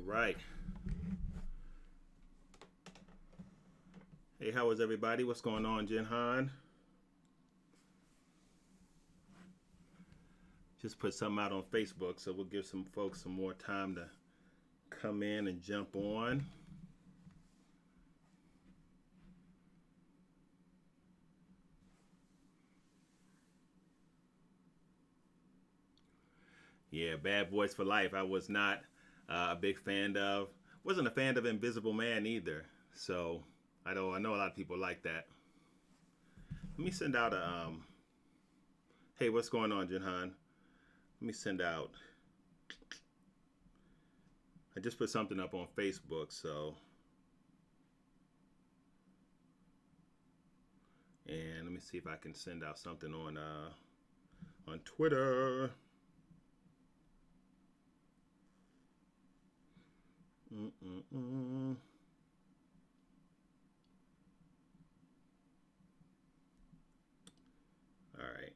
right. Hey, how is everybody? What's going on, Jen Han? Just put something out on Facebook, so we'll give some folks some more time to come in and jump on. Yeah, Bad Boys for Life. I was not a big fan of. Wasn't a fan of Invisible Man either. So I know a lot of people like that. Let me send out a Hey, what's going on, Jinhan? Let me send out. I just put something up on Facebook, so and let me see if I can send out something on Twitter. Mm-mm-mm. All right.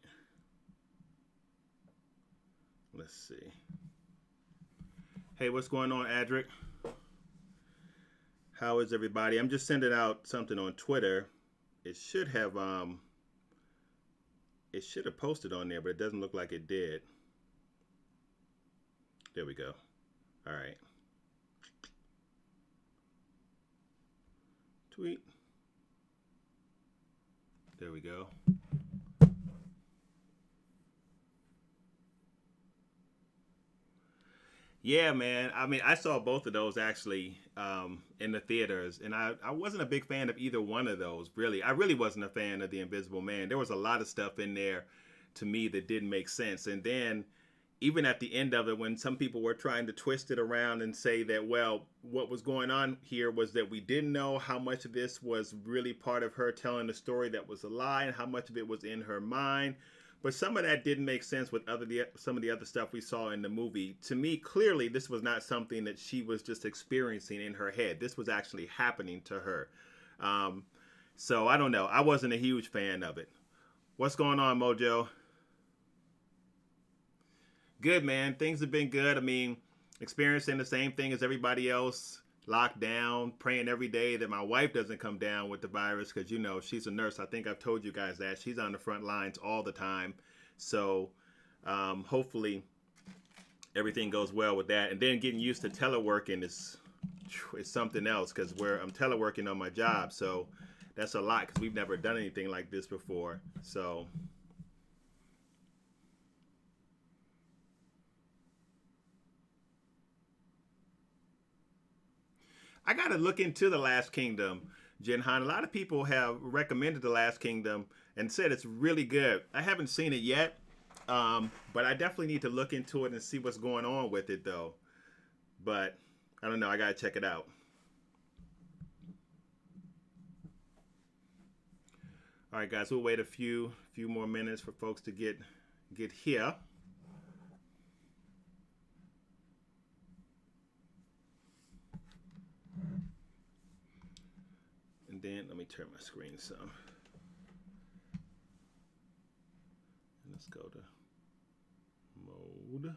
Let's see. Hey, what's going on, Adric? How is everybody? I'm just sending out something on Twitter. It should have posted on there, but it doesn't look like it did. There we go. All right. Tweet. There we go. Yeah, man. I mean, I saw both of those actually in the theaters, and I wasn't a big fan of either one of those. Really, I really wasn't a fan of the Invisible Man. There was a lot of stuff in there to me that didn't make sense. And then even at the end of it, when some people were trying to twist it around and say that, well, what was going on here was that we didn't know how much of this was really part of her telling a story that was a lie and how much of it was in her mind. But some of that didn't make sense with some of the other stuff we saw in the movie. To me, clearly, this was not something that she was just experiencing in her head. This was actually happening to her. Um, so I don't know. I wasn't a huge fan of it. What's going on, Mojo? Good, man. Things have been good. I mean, experiencing the same thing as everybody else. Locked down, praying every day that my wife doesn't come down with the virus because, she's a nurse. I think I've told you guys that. She's on the front lines all the time. So hopefully everything goes well with that. And then getting used to teleworking is something else because I'm teleworking on my job. So that's a lot because we've never done anything like this before. So I got to look into The Last Kingdom, Jinhan. A lot of people have recommended The Last Kingdom and said it's really good. I haven't seen it yet, but I definitely need to look into it and see what's going on with it, though. But I don't know. I got to check it out. All right, guys. We'll wait a few more minutes for folks to get here. And then let me turn my screen some. And let's go to mode.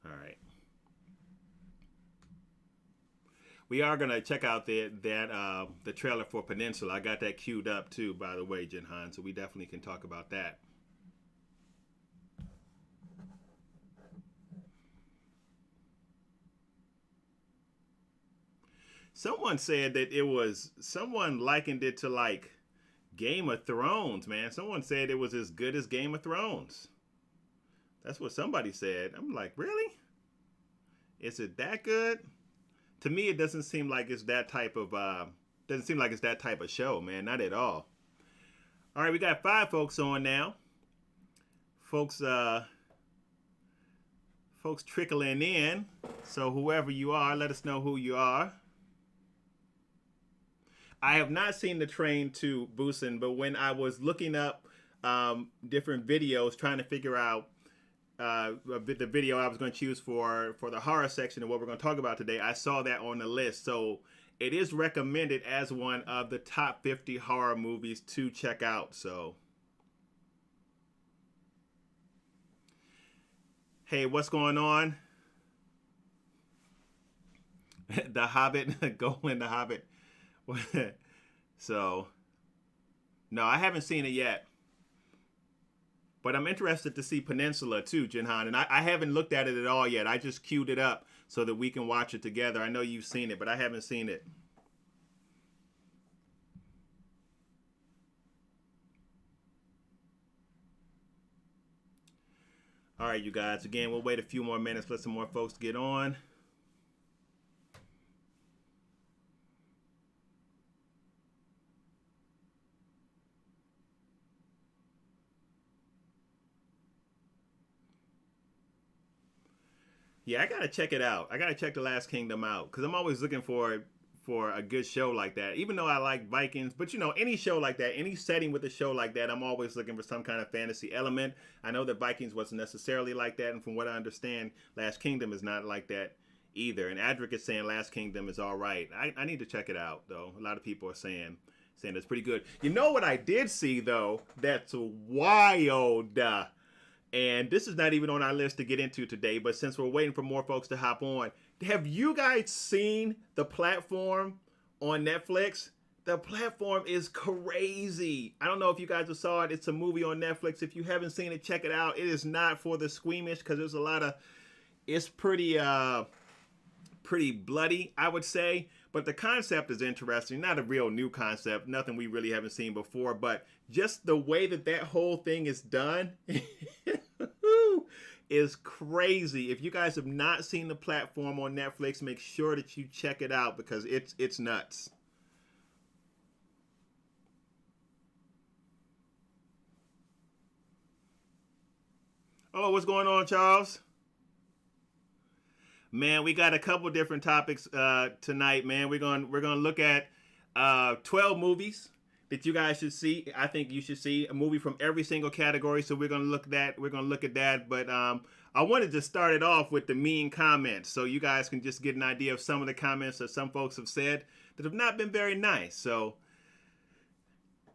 All right. We are gonna check out the trailer for Peninsula. I got that queued up too, by the way, Jinhan. So we definitely can talk about that. Someone said that someone likened it to like Game of Thrones, man. Someone said it was as good as Game of Thrones. That's what somebody said. I'm like, really? Is it that good? To me, it doesn't seem like it's that type of show, man. Not at all. All right, we got five folks on now. Folks, folks trickling in. So whoever you are, let us know who you are. I have not seen the train to Busan, but when I was looking up different videos, trying to figure out the video I was going to choose for the horror section of what we're going to talk about today, I saw that on the list. So it is recommended as one of the top 50 horror movies to check out. So, hey, what's going on? The Hobbit, Golan the Hobbit. So, no, I haven't seen it yet. But I'm interested to see Peninsula too, Jinhan. And I haven't looked at it at all yet. I just queued it up so that we can watch it together. I know you've seen it, but I haven't seen it. All right, you guys. Again, we'll wait a few more minutes, let some more folks get on. Yeah, I gotta check it out. I gotta check The Last Kingdom out because I'm always looking for a good show like that. Even though I like Vikings, but you know, any show like that, any setting with a show like that, I'm always looking for some kind of fantasy element. I know that Vikings wasn't necessarily like that, and from what I understand, Last Kingdom is not like that either. And Adric is saying Last Kingdom is all right. I need to check it out though. A lot of people are saying it's pretty good. You know what I did see though? That's wild. And this is not even on our list to get into today, but since we're waiting for more folks to hop on, have you guys seen The Platform on Netflix? The Platform is crazy. I don't know if you guys have saw it. It's a movie on Netflix. If you haven't seen it, check it out. It is not for the squeamish because there's a lot of, it's pretty bloody, I would say. But the concept is interesting. Not a real new concept. Nothing we really haven't seen before. But just the way that whole thing is done is crazy. If you guys have not seen The Platform on Netflix, make sure that you check it out because it's nuts. Oh, what's going on, Charles? Man, we got a couple different topics tonight, man. We're gonna look at 12 movies that you guys should see. I think you should see a movie from every single category. So we're gonna look at that. But I wanted to start it off with the mean comments, so you guys can just get an idea of some of the comments that some folks have said that have not been very nice. So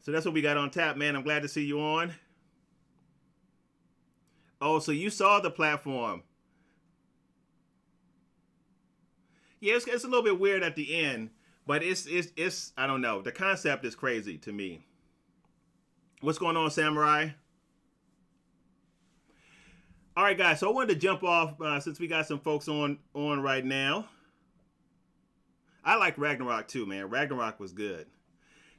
that's what we got on tap, man. I'm glad to see you on. Oh, so you saw The Platform. Yeah, it's a little bit weird at the end, but it's I don't know. The concept is crazy to me. What's going on, Samurai? All right, guys. So I wanted to jump off since we got some folks on right now. I like Ragnarok too, man. Ragnarok was good.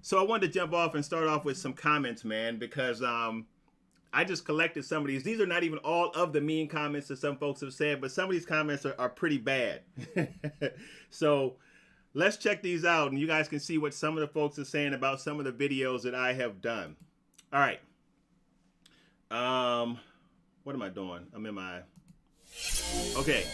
So I wanted to jump off and start off with some comments, man, because I just collected some of these. These are not even all of the mean comments that some folks have said, but some of these comments are pretty bad. So let's check these out, and you guys can see what some of the folks are saying about some of the videos that I have done. All right. What am I doing? I'm in my... Okay.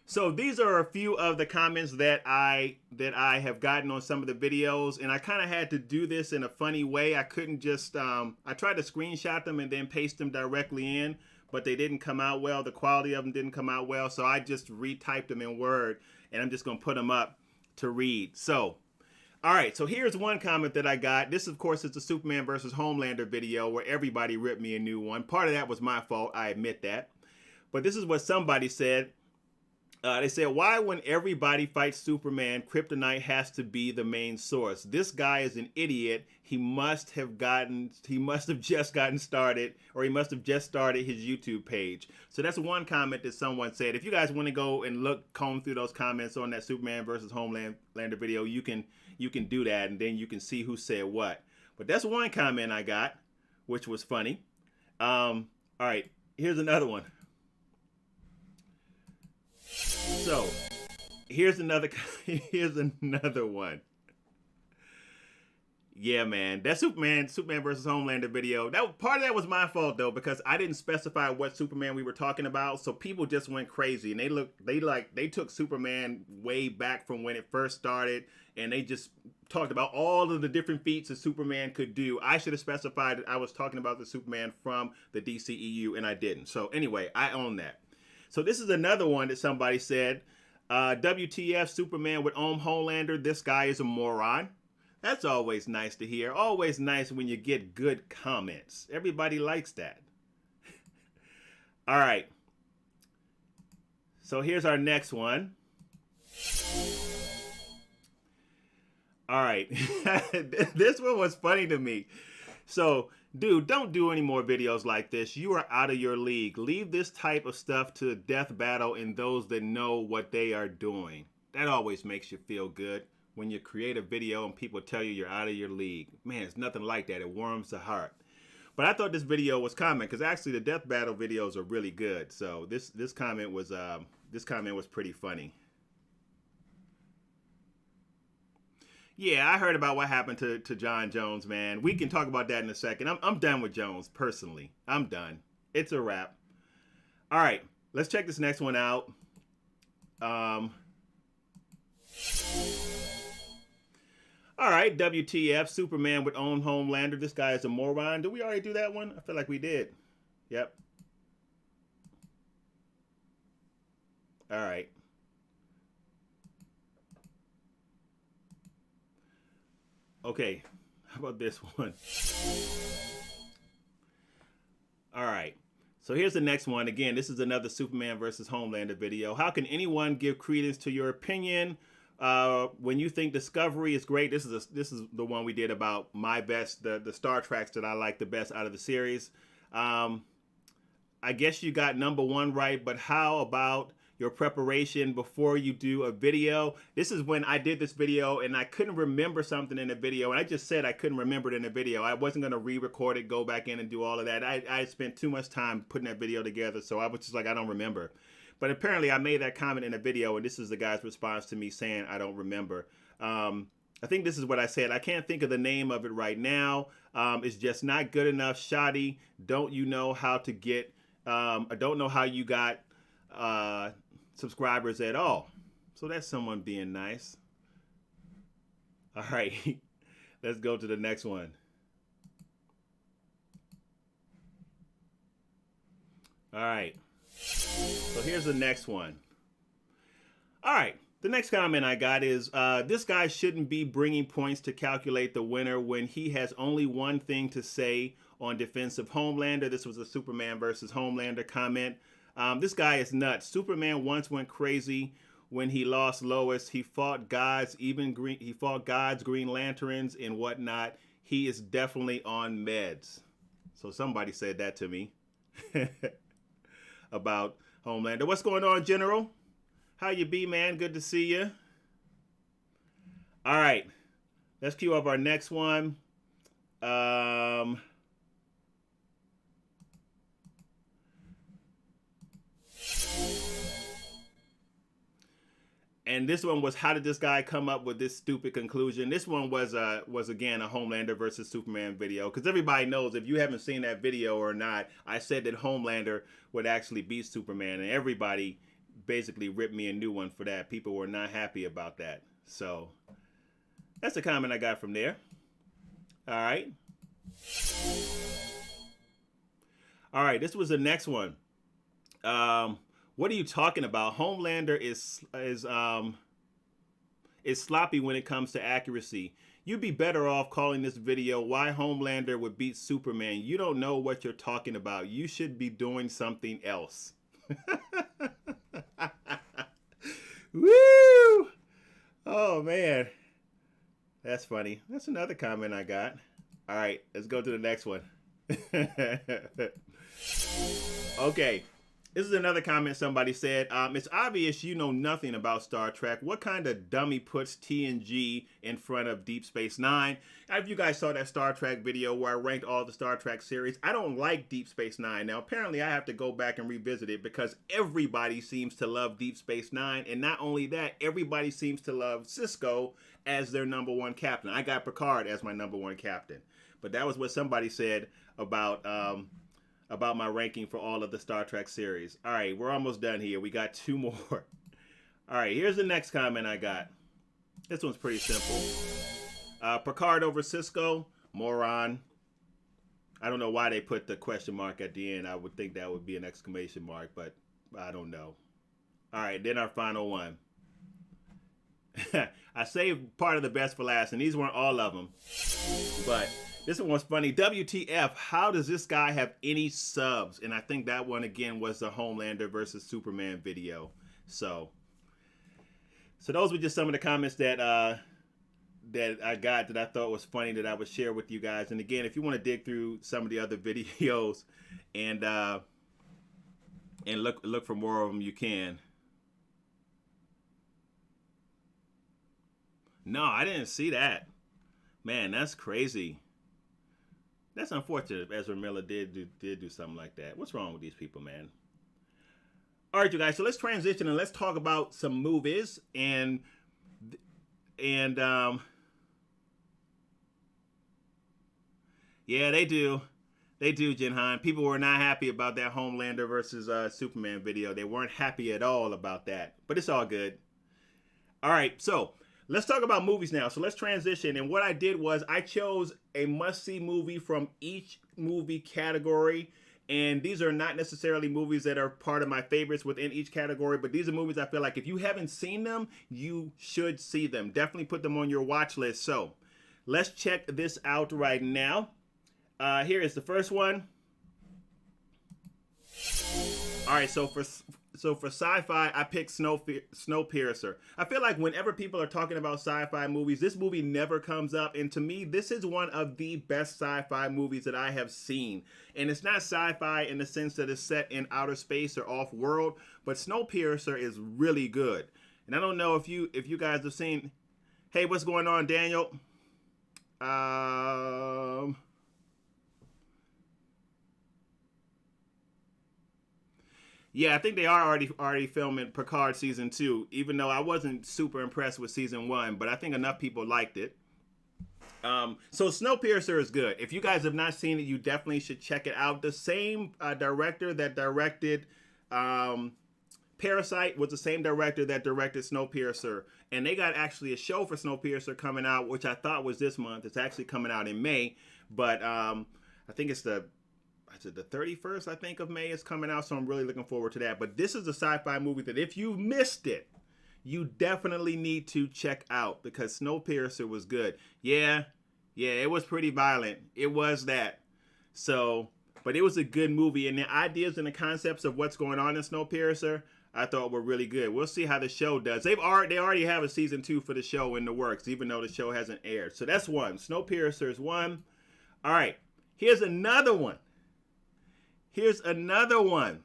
So these are a few of the comments that I have gotten on some of the videos, and I kind of had to do this in a funny way. I couldn't just I tried to screenshot them and then paste them directly in, but they didn't come out well. The quality of them didn't come out well, so I just retyped them in Word, and I'm just gonna put them up to read. So, all right. So here's one comment that I got. This, of course, is the Superman versus Homelander video where everybody ripped me a new one. Part of that was my fault. I admit that, but this is what somebody said. They said, why when everybody fights Superman, Kryptonite has to be the main source? This guy is an idiot. He must have just gotten started, or he must have just started his YouTube page. So that's one comment that someone said. If you guys want to go and comb through those comments on that Superman versus Homelander video, you can do that, and then you can see who said what. But that's one comment I got, which was funny. All right, here's another one. So, here's another one. Yeah, man, that Superman versus Homelander video. That part of that was my fault though, because I didn't specify what Superman we were talking about, so people just went crazy and they took Superman way back from when it first started, and they just talked about all of the different feats that Superman could do. I should have specified that I was talking about the Superman from the DCEU, and I didn't. So anyway, I own that. So this is another one that somebody said, WTF, Superman would own Homelander. This guy is a moron. That's always nice to hear. Always nice when you get good comments. Everybody likes that. All right. So here's our next one. All right. This one was funny to me. So, dude, don't do any more videos like this. You are out of your league. Leave this type of stuff to Death Battle and those that know what they are doing. That always makes you feel good when you create a video and people tell you you're out of your league. Man, it's nothing like that. It warms the heart. But I thought this video was common because actually the Death Battle videos are really good. So this comment was pretty funny. Yeah, I heard about what happened to John Jones, man. We can talk about that in a second. I'm done with Jones, personally. I'm done. It's a wrap. All right, let's check this next one out. Um, all right, WTF, Superman would own Homelander. This guy is a moron. Did we already do that one? I feel like we did. Yep. All right. Okay, how about this one? All right. So here's the next one. Again, this is another Superman versus Homelander video. How can anyone give credence to your opinion when you think Discovery is great? This is the one we did about my best, the Star Treks that I like the best out of the series. I guess you got number one right, but how about your preparation before you do a video? This is when I did this video and I couldn't remember something in the video, and I just said I couldn't remember it in the video. I wasn't going to re-record it, go back in and do all of that. I spent too much time putting that video together, so I was just like, I don't remember. But apparently I made that comment in the video, and this is the guy's response to me saying I don't remember. I think this is what I said. I can't think of the name of it right now. It's just not good enough. Shoddy, don't you know how to get I don't know how you got subscribers at all. So that's someone being nice. All right, let's go to the next one. All right, so here's the next one. All right, the next comment I got is this guy shouldn't be bringing points to calculate the winner when he has only one thing to say on defense of Homelander. This was a Superman versus Homelander comment. This guy is nuts. Superman once went crazy when he lost Lois. He fought gods, he fought gods, Green Lanterns, and whatnot. He is definitely on meds. So somebody said that to me about Homelander. What's going on, General? How you be, man? Good to see you. All right, let's cue up our next one. And this one was, how did this guy come up with this stupid conclusion? This one was again a Homelander versus Superman video, because everybody knows, if you haven't seen that video or not, I said that Homelander would actually beat Superman, and everybody basically ripped me a new one for that. People were not happy about that. So that's the comment I got from there. All right. All right, this was the next one. What are you talking about? Homelander is sloppy when it comes to accuracy. You'd be better off calling this video "Why Homelander Would Beat Superman." You don't know what you're talking about. You should be doing something else. Woo! Oh man, that's funny. That's another comment I got. All right, let's go to the next one. Okay. This is another comment somebody said. It's obvious you know nothing about Star Trek. What kind of dummy puts TNG in front of Deep Space Nine? If you guys saw that Star Trek video where I ranked all the Star Trek series, I don't like Deep Space Nine. Now, apparently I have to go back and revisit it because everybody seems to love Deep Space Nine. And not only that, everybody seems to love Sisko as their number one captain. I got Picard as my number one captain. But that was what somebody said about my ranking for all of the Star Trek series. All right, we're almost done here. We got two more. All right, here's the next comment I got. This one's pretty simple. Picard over Sisko, moron. I don't know why they put the question mark at the end. I would think that would be an exclamation mark, but I don't know. All right, then our final one. I saved part of the best for last, and these weren't all of them, but this one was funny. WTF, how does this guy have any subs? And I think that one, again, was the Homelander versus Superman video. So those were just some of the comments that that I got that I thought was funny that I would share with you guys. And again, if you want to dig through some of the other videos and look for more of them, you can. No, I didn't see that. Man, that's crazy. That's unfortunate. Ezra Miller did do something like that. What's wrong with these people, man? All right, you guys. So let's transition and let's talk about some movies and yeah, they do. They do, Jinhan. People were not happy about that Homelander versus Superman video. They weren't happy at all about that. But it's all good. All right, so let's talk about movies now. So let's transition. And what I did was I chose a must-see movie from each movie category. And these are not necessarily movies that are part of my favorites within each category, but these are movies I feel like if you haven't seen them, you should see them. Definitely put them on your watch list. So let's check this out right now. Here is the first one. All right, so for sci-fi, I picked Snowpiercer. I feel like whenever people are talking about sci-fi movies, this movie never comes up. And to me, this is one of the best sci-fi movies that I have seen. And it's not sci-fi in the sense that it's set in outer space or off-world, but Snowpiercer is really good. And I don't know if you guys have seen. Hey, what's going on, Daniel? Yeah, I think they are already filming Picard season 2, even though I wasn't super impressed with season 1, but I think enough people liked it. So Snowpiercer is good. If you guys have not seen it, you definitely should check it out. The same director that directed Parasite was the same director that directed Snowpiercer, and they got actually a show for Snowpiercer coming out, which I thought was this month. It's actually coming out in May, but I think it's the 31st, I think, of May is coming out, so I'm really looking forward to that. But this is a sci-fi movie that if you missed it, you definitely need to check out because Snowpiercer was good. Yeah, it was pretty violent. It was that. So, but it was a good movie, and the ideas and the concepts of what's going on in Snowpiercer, I thought were really good. We'll see how the show does. They already have a season 2 for the show in the works, even though the show hasn't aired. So that's one. Snowpiercer is one. All right, here's another one. Here's another one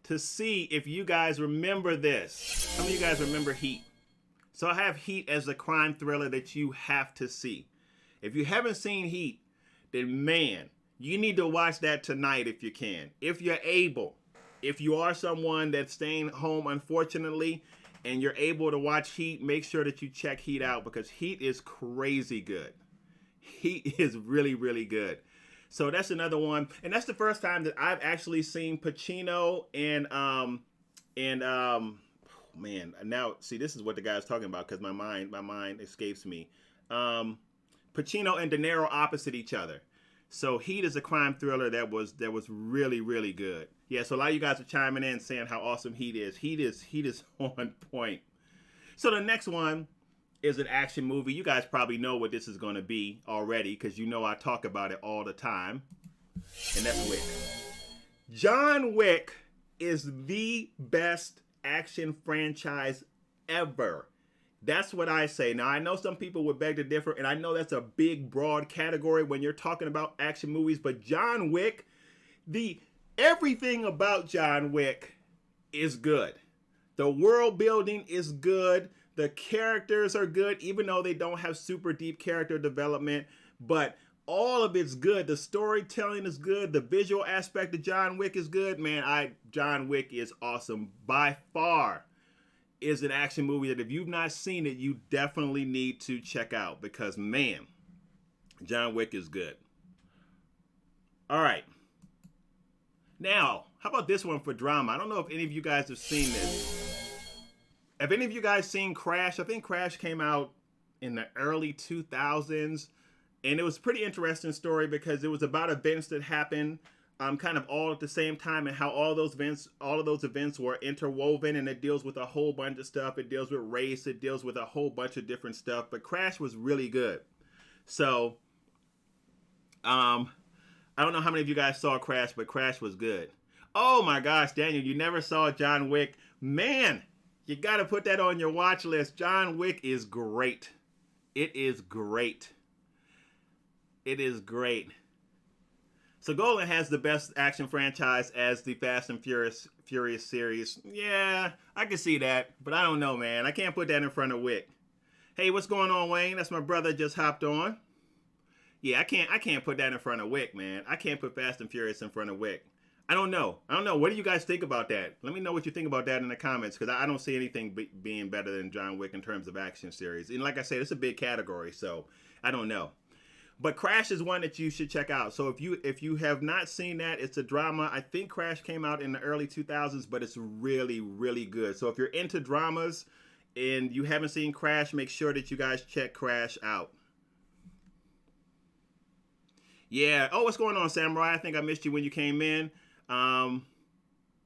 to see if you guys remember this. Some of you guys remember Heat. So I have Heat as a crime thriller that you have to see. If you haven't seen Heat, then man, you need to watch that tonight if you can. If you're able. If you are someone that's staying home, unfortunately, and you're able to watch Heat, make sure that you check Heat out because Heat is crazy good. Heat is really, really good. So that's another one, and that's the first time that I've actually seen Pacino and man, now see this is what the guy's talking about because my mind escapes me. Pacino and De Niro opposite each other. So Heat is a crime thriller that was really, really good. Yeah, so a lot of you guys are chiming in saying how awesome Heat is. Heat is on point. So the next one is an action movie. You guys probably know what this is going to be already because you know I talk about it all the time. And that's Wick. John Wick is the best action franchise ever. That's what I say. Now, I know some people would beg to differ, and I know that's a big, broad category when you're talking about action movies, but John Wick, everything about John Wick is good. The world building is good. The characters are good, even though they don't have super deep character development, but all of it's good. The storytelling is good. The visual aspect of John Wick is good. Man, John Wick is awesome. By far is an action movie that if you've not seen it, you definitely need to check out because, man, John Wick is good. All right. Now, how about this one for drama? I don't know if any of you guys have seen this. Have any of you guys seen Crash? I think Crash came out in the early 2000s, and it was a pretty interesting story because it was about events that happened kind of all at the same time and how all of those events were interwoven, and it deals with a whole bunch of stuff. It deals with race. It deals with a whole bunch of different stuff, but Crash was really good. So, I don't know how many of you guys saw Crash, but Crash was good. Oh my gosh, Daniel, you never saw John Wick. Man, you got to put that on your watch list. John Wick is great. It is great. It is great. So Golan has the best action franchise as the Fast and Furious series. Yeah, I can see that, but I don't know, man. I can't put that in front of Wick. Hey, what's going on, Wayne? That's my brother just hopped on. Yeah, I can't put that in front of Wick, man. I can't put Fast and Furious in front of Wick. I don't know. I don't know. What do you guys think about that? Let me know what you think about that in the comments, because I don't see anything being better than John Wick in terms of action series. And like I said, it's a big category, so I don't know. But Crash is one that you should check out. So if you have not seen that, it's a drama. I think Crash came out in the early 2000s, but it's really, really good. So if you're into dramas and you haven't seen Crash, make sure that you guys check Crash out. Yeah. Oh, what's going on, Samurai? I think I missed you when you came in. Um,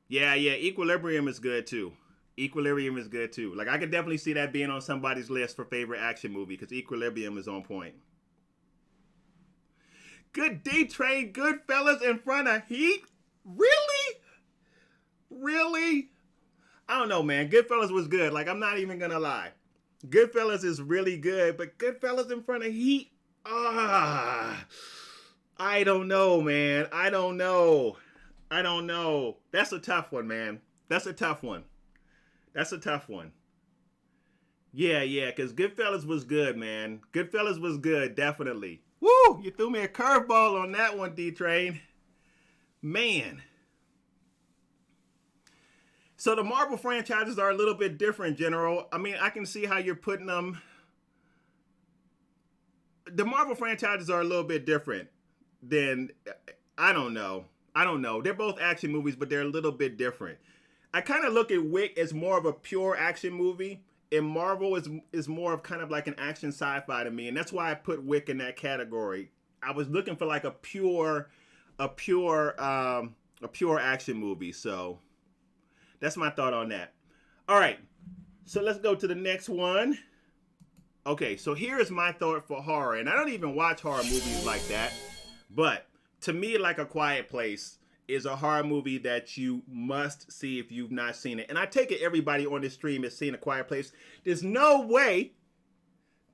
yeah. Equilibrium is good too. Equilibrium is good too. Like I could definitely see that being on somebody's list for favorite action movie because Equilibrium is on point. Good D Train, Goodfellas in front of Heat? Really? Really? I don't know, man. Goodfellas was good. Like, I'm not even gonna lie. Goodfellas is really good, but Goodfellas in front of Heat? I don't know, man. I don't know. I don't know. That's a tough one, man. That's a tough one. That's a tough one. Yeah, because Goodfellas was good, man. Goodfellas was good, definitely. Woo! You threw me a curveball on that one, D-Train. Man. So the Marvel franchises are a little bit different, General. I mean, I can see how you're putting them. The Marvel franchises are a little bit different than, I don't know. They're both action movies, but they're a little bit different. I kind of look at Wick as more of a pure action movie, and Marvel is more of kind of like an action sci-fi to me, and that's why I put Wick in that category. I was looking for like a pure action movie, so that's my thought on that. All right, so let's go to the next one. Okay, so here is my thought for horror, and I don't even watch horror movies like that, but to me, like A Quiet Place is a horror movie that you must see if you've not seen it. And I take it everybody on this stream has seen A Quiet Place. There's no way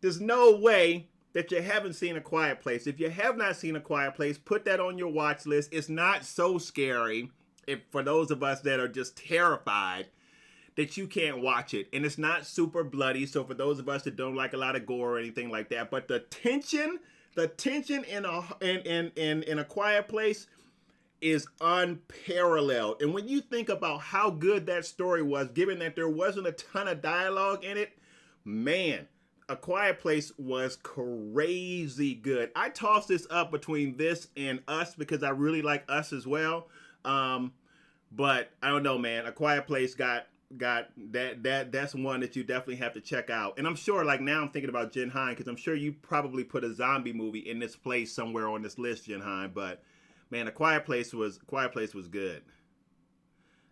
that you haven't seen A Quiet Place. If you have not seen A Quiet Place, put that on your watch list. It's not so scary for those of us that are just terrified that you can't watch it. And it's not super bloody, so for those of us that don't like a lot of gore or anything like that, but the tension in A Quiet Place is unparalleled. And when you think about how good that story was, given that there wasn't a ton of dialogue in it, man, A Quiet Place was crazy good. I tossed this up between this and Us because I really like Us as well. But I don't know, man. A Quiet Place got that's one that you definitely have to check out. And I'm sure, like now I'm thinking about Jen Hein, because I'm sure you probably put a zombie movie in this place somewhere on this list, Jen Hein, but man, A Quiet Place was good.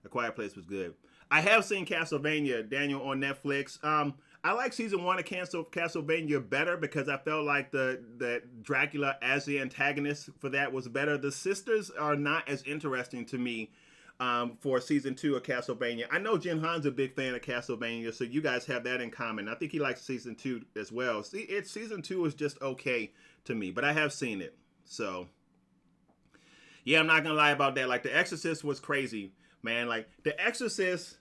A Quiet Place was good. I have seen Castlevania, Daniel, on Netflix. I like season 1 of Castlevania better because I felt like the Dracula as the antagonist for that was better. The sisters are not as interesting to me for season 2 of Castlevania. I know Jen Han's a big fan of Castlevania, so you guys have that in common. I think he likes season 2 as well. Season 2 is just okay to me, but I have seen it, so. Yeah, I'm not gonna lie about that. Like, The Exorcist was crazy, man. Like, The Exorcist.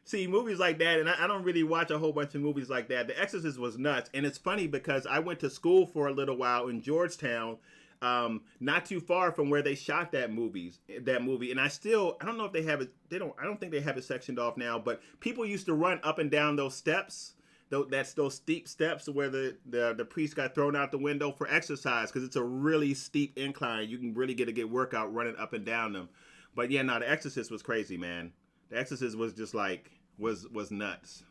See, movies like that, and I don't really watch a whole bunch of movies like that. The Exorcist was nuts, and it's funny because I went to school for a little while in Georgetown, not too far from where they shot that movie, and I don't know if they have it. I don't think they have it sectioned off now. But people used to run up and down those steps. Those steep steps where the priest got thrown out the window for exercise, because it's a really steep incline. You can really get a good workout running up and down them. But yeah, no, The Exorcist was crazy, man. The Exorcist was just like was nuts.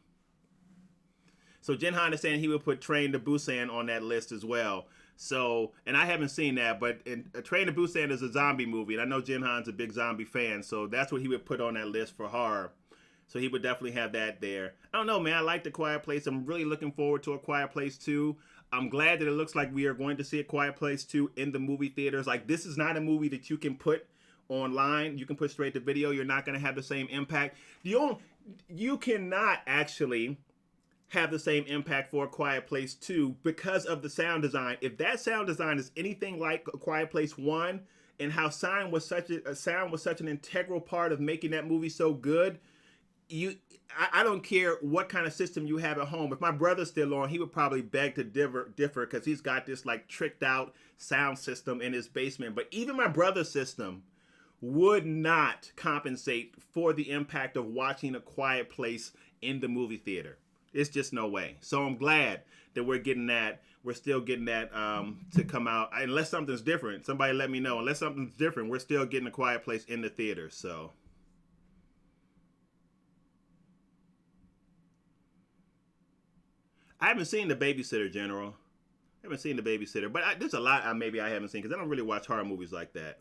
So Jen Han is saying he would put Train to Busan on that list as well. So, and I haven't seen that, but Train to Busan is a zombie movie, and I know Jen Han's a big zombie fan, so that's what he would put on that list for horror. So he would definitely have that there. I don't know, man. I like The Quiet Place. I'm really looking forward to A Quiet Place 2. I'm glad that it looks like we are going to see A Quiet Place 2 in the movie theaters. Like, this is not a movie that you can put online. You can put straight to video. You're not going to have the same impact. You cannot actually have the same impact for A Quiet Place 2 because of the sound design. If that sound design is anything like A Quiet Place 1 and how sound was such an integral part of making that movie so good, I don't care what kind of system you have at home. If my brother's still on, he would probably beg to differ because he's got this like tricked out sound system in his basement. But even my brother's system would not compensate for the impact of watching A Quiet Place in the movie theater. It's just no way. So I'm glad that we're getting that. We're still getting that to come out. Unless something's different. Somebody let me know. Unless something's different, we're still getting A Quiet Place in the theater. So I haven't seen The Babysitter, General. I haven't seen The Babysitter. But there's a lot maybe I haven't seen because I don't really watch horror movies like that.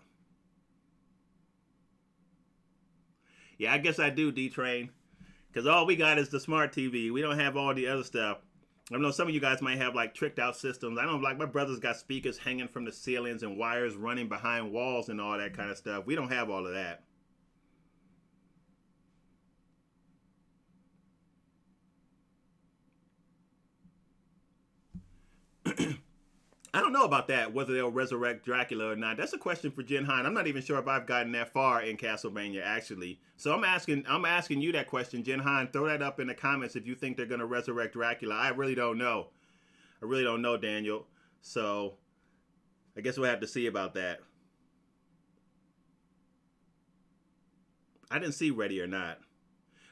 Yeah, I guess I do, D-Train. Because all we got is the smart TV. We don't have all the other stuff. I know some of you guys might have like tricked out systems. I don't like my brother's got speakers hanging from the ceilings and wires running behind walls and all that kind of stuff. We don't have all of that. I don't know about that, whether they'll resurrect Dracula or not. That's a question for Jen Hine. I'm not even sure if I've gotten that far in Castlevania, actually. So I'm asking you that question, Jen Hine. Throw that up in the comments if you think they're gonna resurrect Dracula. I really don't know. I really don't know, Daniel. So I guess we'll have to see about that. I didn't see Ready or Not.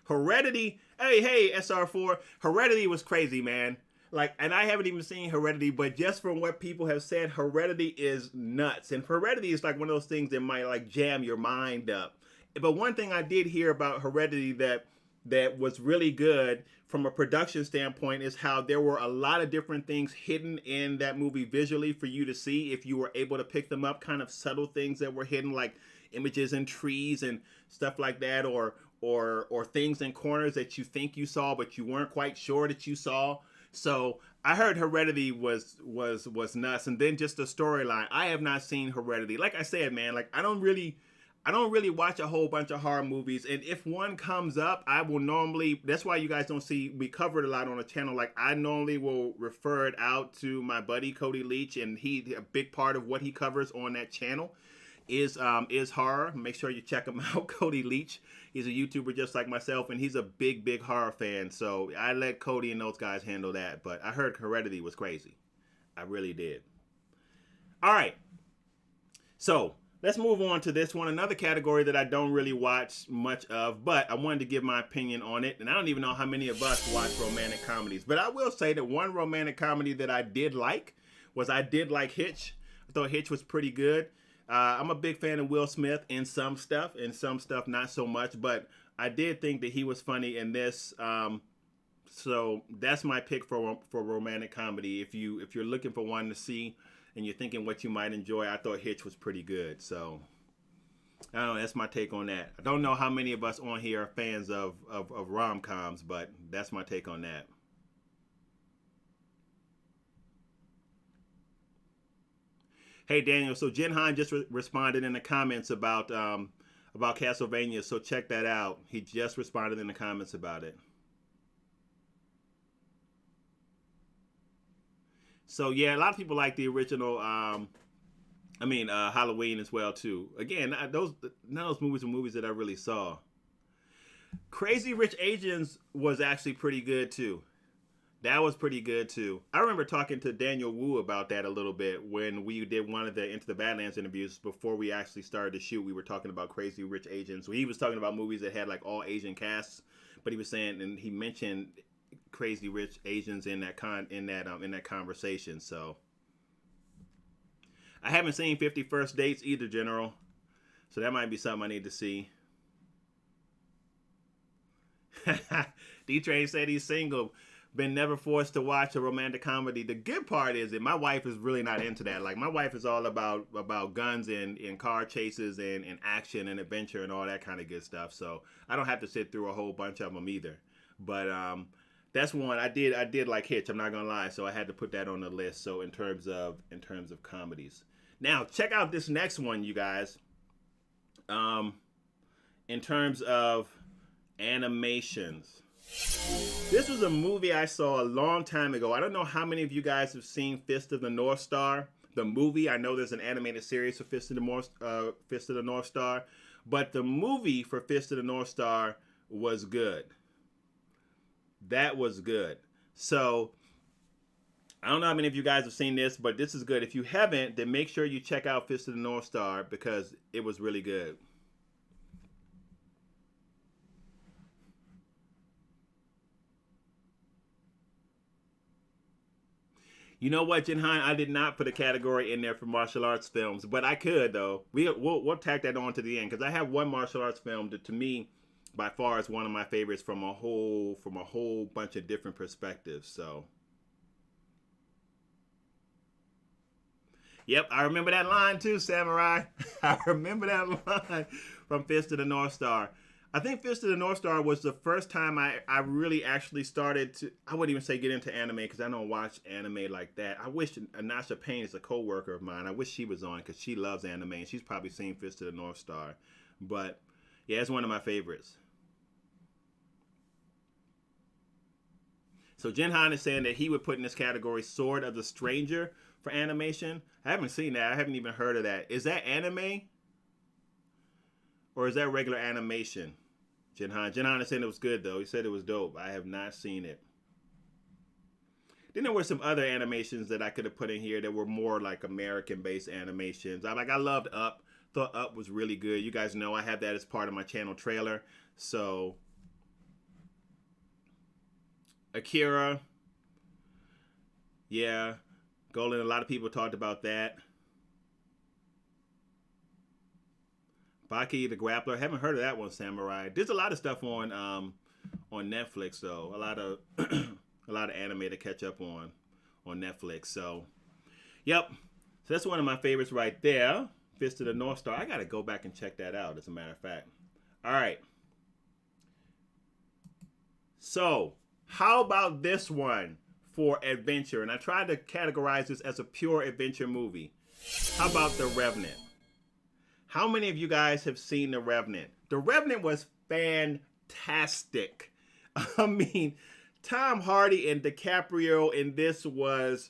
Heredity. Hey, SR4. Heredity was crazy, man. Like, and I haven't even seen Heredity, but just from what people have said, Heredity is nuts. And Heredity is like one of those things that might like jam your mind up. But one thing I did hear about Heredity that was really good from a production standpoint is how there were a lot of different things hidden in that movie visually for you to see if you were able to pick them up, kind of subtle things that were hidden, like images in trees and stuff like that, or things in corners that you think you saw but you weren't quite sure that you saw. So I heard Heredity was nuts, and then just the storyline. I have not seen Heredity. Like I said, man, like I don't really watch a whole bunch of horror movies, and if one comes up, I will normally. That's why you guys don't see me cover it a lot on the channel. Like I normally will refer it out to my buddy Cody Leach, and a big part of what he covers on that channel is horror. Make sure you check him out, Cody Leach. He's a YouTuber just like myself, and he's a big horror fan. So I let Cody and those guys handle that. But I heard Heredity was crazy. I really did. All right, so let's move on to this one. Another category that I don't really watch much of, but I wanted to give my opinion on it. And I don't even know how many of us watch romantic comedies. But I will say that one romantic comedy that I did like Hitch. I thought Hitch was pretty good. I'm a big fan of Will Smith in some stuff, not so much. But I did think that he was funny in this. So that's my pick for romantic comedy. If you're looking for one to see and you're thinking what you might enjoy, I thought Hitch was pretty good. So I don't know. That's my take on that. I don't know how many of us on here are fans of rom-coms, but that's my take on that. Hey Daniel, so Jen Hine just responded in the comments about Castlevania, so check that out. He just responded in the comments about it. So yeah, a lot of people like the original. Halloween as well too. Again, those none of those movies are movies that I really saw. Crazy Rich Asians was actually pretty good too. That was pretty good too. I remember talking to Daniel Wu about that a little bit when we did one of the Into the Badlands interviews before we actually started to shoot. We were talking about Crazy Rich Asians. So he was talking about movies that had like all Asian casts, but he was saying, and he mentioned Crazy Rich Asians in that conversation. So I haven't seen 50 First Dates either, General. So that might be something I need to see. D Train said he's single. Been never forced to watch a romantic comedy. The good part is that my wife is really not into that. Like my wife is all about guns and car chases and action and adventure and all that kind of good stuff. So I don't have to sit through a whole bunch of them either. But that's one I did like Hitch. I'm not gonna lie. So I had to put that on the list. So in terms of comedies. Now check out this next one, you guys. In terms of animations. This was a movie I saw a long time ago. I don't know how many of you guys have seen Fist of the North Star, the movie. I know there's an animated series for Fist of the North Star, but the movie for Fist of the North Star was good. That was good. So I don't know how many of you guys have seen this, but this is good. If you haven't, then make sure you check out Fist of the North Star because it was really good. You know what, Jinhan? I did not put a category in there for martial arts films, but I could though. We'll tack that on to the end because I have one martial arts film that to me, by far, is one of my favorites from a whole bunch of different perspectives. So, yep, I remember that line too, Samurai. I remember that line from Fist of the North Star. I think Fist of the North Star was the first time I really actually started to, I wouldn't even say get into anime because I don't watch anime like that. I wish Anasha Payne is a co-worker of mine. I wish she was on because she loves anime and she's probably seen Fist of the North Star. But yeah, it's one of my favorites. So Jinhan is saying that he would put in this category Sword of the Stranger for animation. I haven't seen that. I haven't even heard of that. Is that anime or is that regular animation? Jinhan is saying it was good though. He said it was dope. I have not seen it. Then there were some other animations that I could have put in here that were more like American-based animations. I loved Up. Thought Up was really good. You guys know I have that as part of my channel trailer. So Akira, yeah, Golden. A lot of people talked about that. Baki the Grappler. Haven't heard of that one, Samurai. There's a lot of stuff on Netflix though. A lot of a lot of anime to catch up on Netflix. So, yep. So that's one of my favorites right there. Fist of the North Star. I gotta go back and check that out. As a matter of fact. All right. So, how about this one for adventure? And I tried to categorize this as a pure adventure movie. How about The Revenant? How many of you guys have seen The Revenant? The Revenant was fantastic. I mean, Tom Hardy and DiCaprio in this was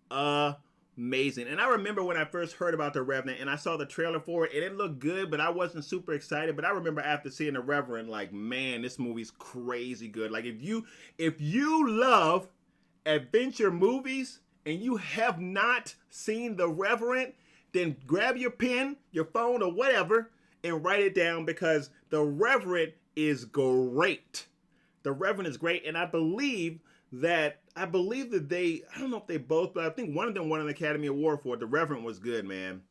amazing. And I remember when I first heard about The Revenant and I saw the trailer for it and it looked good, but I wasn't super excited. But I remember after seeing The Revenant, like, man, this movie's crazy good. Like if you love adventure movies and you have not seen The Revenant, then grab your pen, your phone, or whatever, and write it down because The Revenant is great. The Revenant is great, and I believe that I don't know if they both, but I think one of them won an Academy Award for it. The Revenant was good, man.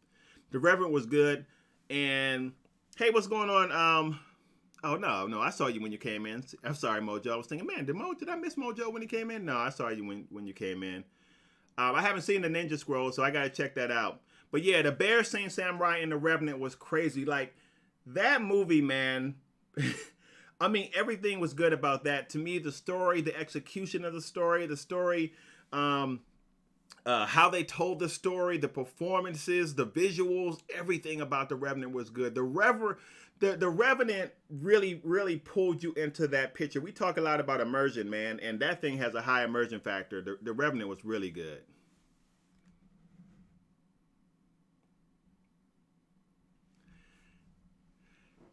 The Revenant was good, and hey, what's going on? Oh no, I saw you when you came in. I'm sorry, Mojo. I was thinking, man, did I miss Mojo when he came in? No, I saw you when you came in. I haven't seen the Ninja Scroll, so I gotta check that out. But yeah, the Bear Saint Samurai and the Revenant was crazy. Like that movie, man. I mean, everything was good about that. To me, the story, the execution of the story, how they told the story, the performances, the visuals, everything about the Revenant was good. The Revenant really pulled you into that picture. We talk a lot about immersion, man, and that thing has a high immersion factor. The Revenant was really good.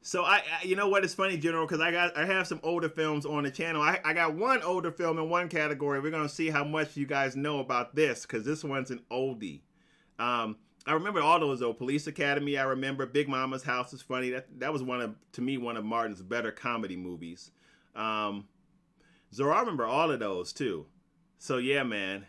So you know what? It's funny, General, because I have some older films on the channel. I got one older film in one category. We're gonna see how much you guys know about this, because this one's an oldie. I remember all those though. Police Academy. I remember Big Mama's House is funny. That was one of Martin's better comedy movies. So I remember all of those too. So yeah, man.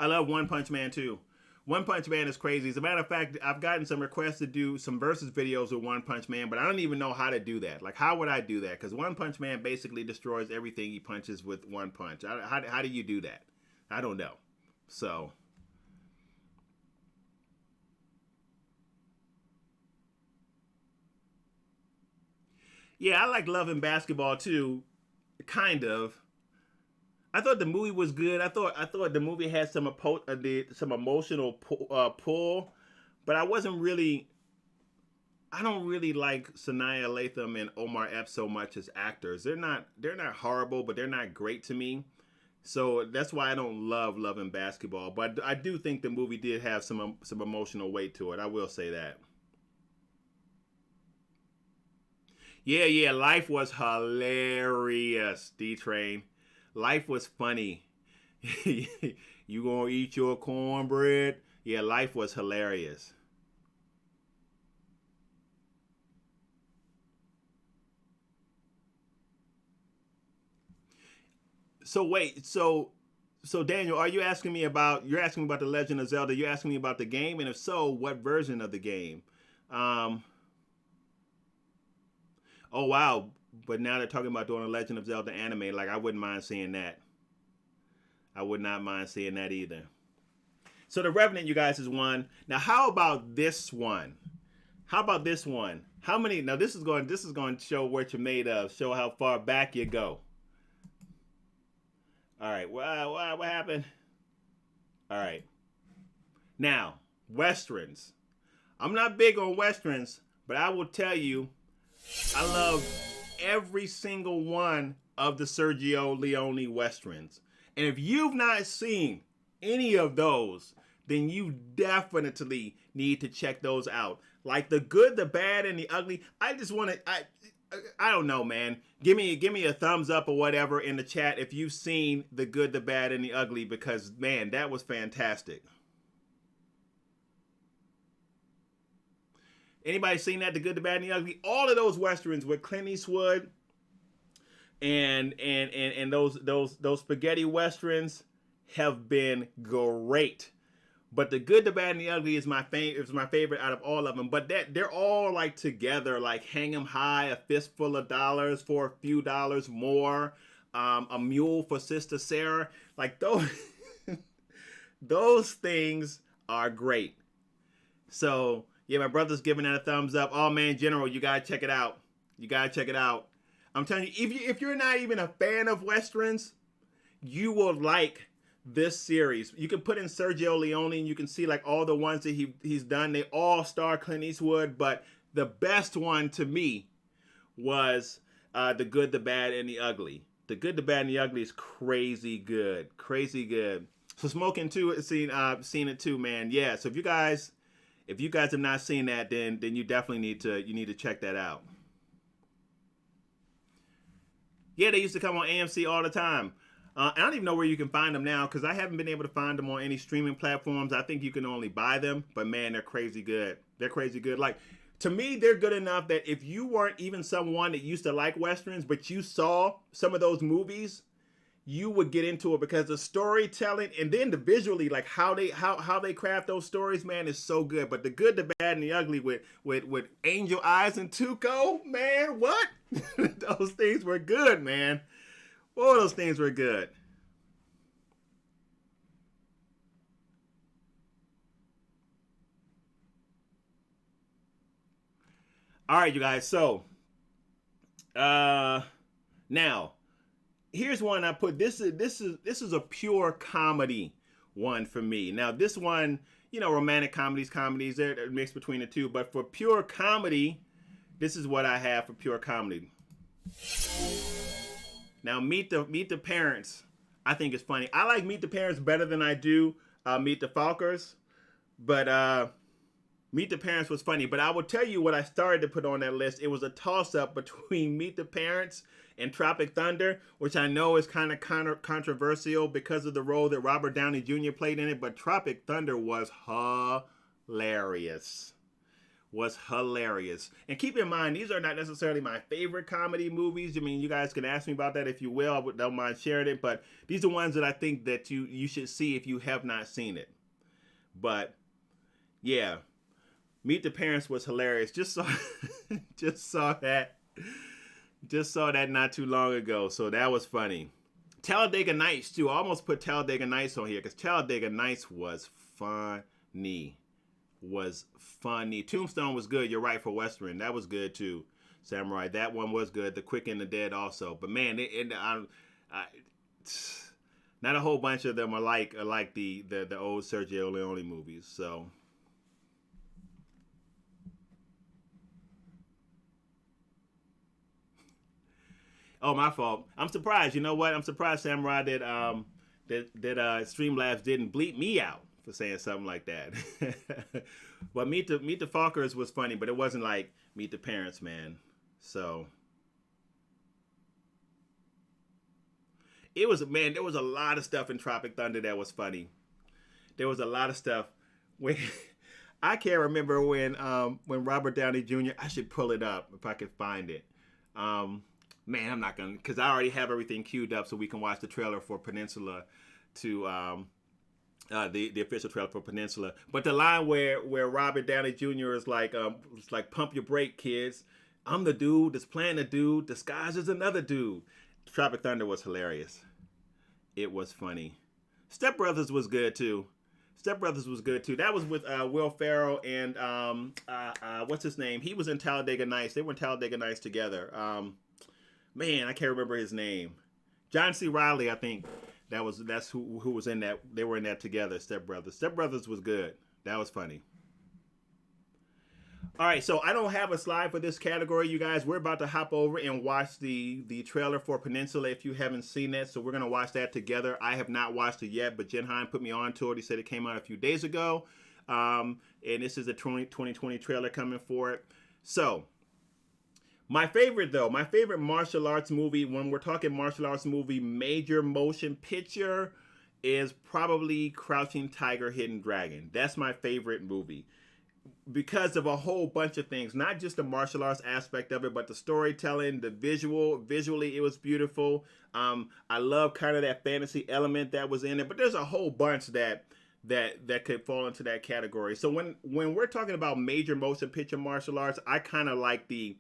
I love One Punch Man too. One Punch Man is crazy. As a matter of fact, I've gotten some requests to do some versus videos with One Punch Man, but I don't even know how to do that. Like, how would I do that? Because One Punch Man basically destroys everything he punches with one punch. How do you do that? I don't know. So, yeah, I like Love and Basketball too, kind of. I thought the movie was good. I thought the movie had some emotional pull, but I wasn't really I don't really like Sanaa Lathan and Omar Epps so much as actors. They're not horrible, but they're not great to me. So that's why I don't love Loving Basketball. But I do think the movie did have some emotional weight to it. I will say that. Yeah, yeah, Life was hilarious, D Train. Life was funny. You gonna eat your cornbread? Yeah, Life was hilarious. So wait, so Daniel, are you asking me about? You're asking me about the Legend of Zelda. You're asking me about the game, and if so, what version of the game? Um, oh wow, but now they're talking about doing a Legend of Zelda anime. Like I wouldn't mind seeing that. I would not mind seeing that either. So the Revenant, you guys, is one. Now, how about this one? How about this one? How many? Now, this is going to show what you're made of. Show how far back you go. All right. What happened? All right. Now, westerns. I'm not big on westerns, but I will tell you, I love every single one of the Sergio Leone westerns. And if you've not seen any of those, then you definitely need to check those out. Like the good, the bad, and the ugly. I just want to. I don't know, man. Give me a thumbs up or whatever in the chat if you've seen the good, the bad, and the ugly, because man, that was fantastic. Anybody seen that? The good, the bad, and the ugly. All of those westerns with Clint Eastwood and those spaghetti westerns have been great. But the good, the bad, and the ugly is my favorite. Is my favorite out of all of them. But that they're all like together, like Hang 'Em High, A Fistful of Dollars for a Few Dollars More, A Mule for Sister Sarah. Like those, those things are great. So yeah, my brother's giving that a thumbs up. Oh man, General, you gotta check it out. You gotta check it out. I'm telling you, if you're not even a fan of westerns, you will like this series. You can put in Sergio Leone and you can see like all the ones that he's done. They all star Clint Eastwood, but the best one to me was The Good, the Bad, and the Ugly. The Good, the Bad, and the Ugly is crazy good, crazy good. So Smoking too, seen it too, man. Yeah. So if you guys have not seen that, then you definitely need to check that out. Yeah, they used to come on AMC all the time. I don't even know where you can find them now because I haven't been able to find them on any streaming platforms. I think you can only buy them, but man, they're crazy good. They're crazy good. Like to me, they're good enough that if you weren't even someone that used to like westerns, but you saw some of those movies, you would get into it because the storytelling and then the visually, like how they craft those stories, man, is so good. But the good, the bad, and the ugly with Angel Eyes and Tuco, man, what? Those things were good, man. All those things were good. All right, you guys. So uh now here's one I put. This is a pure comedy one for me. Now this one, romantic comedies, they're mixed between the two. But for pure comedy, this is what I have for pure comedy. Now Meet the Parents. I think it's funny. I like Meet the Parents better than I do Meet the Falkers. But Meet the Parents was funny, but I will tell you what I started to put on that list. It was a toss up between Meet the Parents and Tropic Thunder, which I know is kind of controversial because of the role that Robert Downey Jr. played in it, but Tropic Thunder was hilarious. Was hilarious. And keep in mind, these are not necessarily my favorite comedy movies. I mean, you guys can ask me about that if you will. Don't mind sharing it, but these are ones that I think that you should see if you have not seen it. But yeah, Meet the Parents was hilarious. Just saw just saw that not too long ago. So that was funny. Talladega Nights too. I almost put Talladega Nights on here because Talladega Nights was funny. Was funny. Tombstone was good. You're right for Western. That was good too. Samurai. That one was good. The Quick and the Dead also. But man, I, not a whole bunch of them are like the old Sergio Leone movies. So Oh, my fault. I'm surprised. You know what? I'm surprised Samurai that Streamlabs didn't bleep me out for saying something like that. But Meet the Fockers was funny, but it wasn't like Meet the Parents, man. So it was, man. There was a lot of stuff in Tropic Thunder that was funny. There was a lot of stuff when I can't remember when Robert Downey Jr. I should pull it up if I could find it. Um, Man, I'm not gonna, because I already have everything queued up so we can watch the trailer for Peninsula to the official trailer for Peninsula. But the line where Robert Downey Jr. is like it's like pump your brake, kids. I'm the dude that's playing the dude disguised as another dude. Tropic Thunder was hilarious. It was funny. Step Brothers was good too. Step Brothers was good too. That was with Will Ferrell and what's his name? He was in Talladega Nights. They were in Talladega Nights together. Man, I can't remember his name. John C. Riley, I think that's who was in that. They were in that together. Step Brothers. Step Brothers was good. That was funny. All right, so I don't have a slide for this category, you guys. We're about to hop over and watch the trailer for Peninsula if you haven't seen that. So we're gonna watch that together. I have not watched it yet, but Jen Hine put me on to it. He said it came out a few days ago, and this is a 2020 trailer coming for it. So my favorite martial arts movie, when we're talking martial arts movie, major motion picture, is probably Crouching Tiger, Hidden Dragon. That's my favorite movie because of a whole bunch of things, not just the martial arts aspect of it, but the storytelling, the visually it was beautiful. I love kind of that fantasy element that was in it, but there's a whole bunch that could fall into that category. So when we're talking about major motion picture martial arts, I kind of like the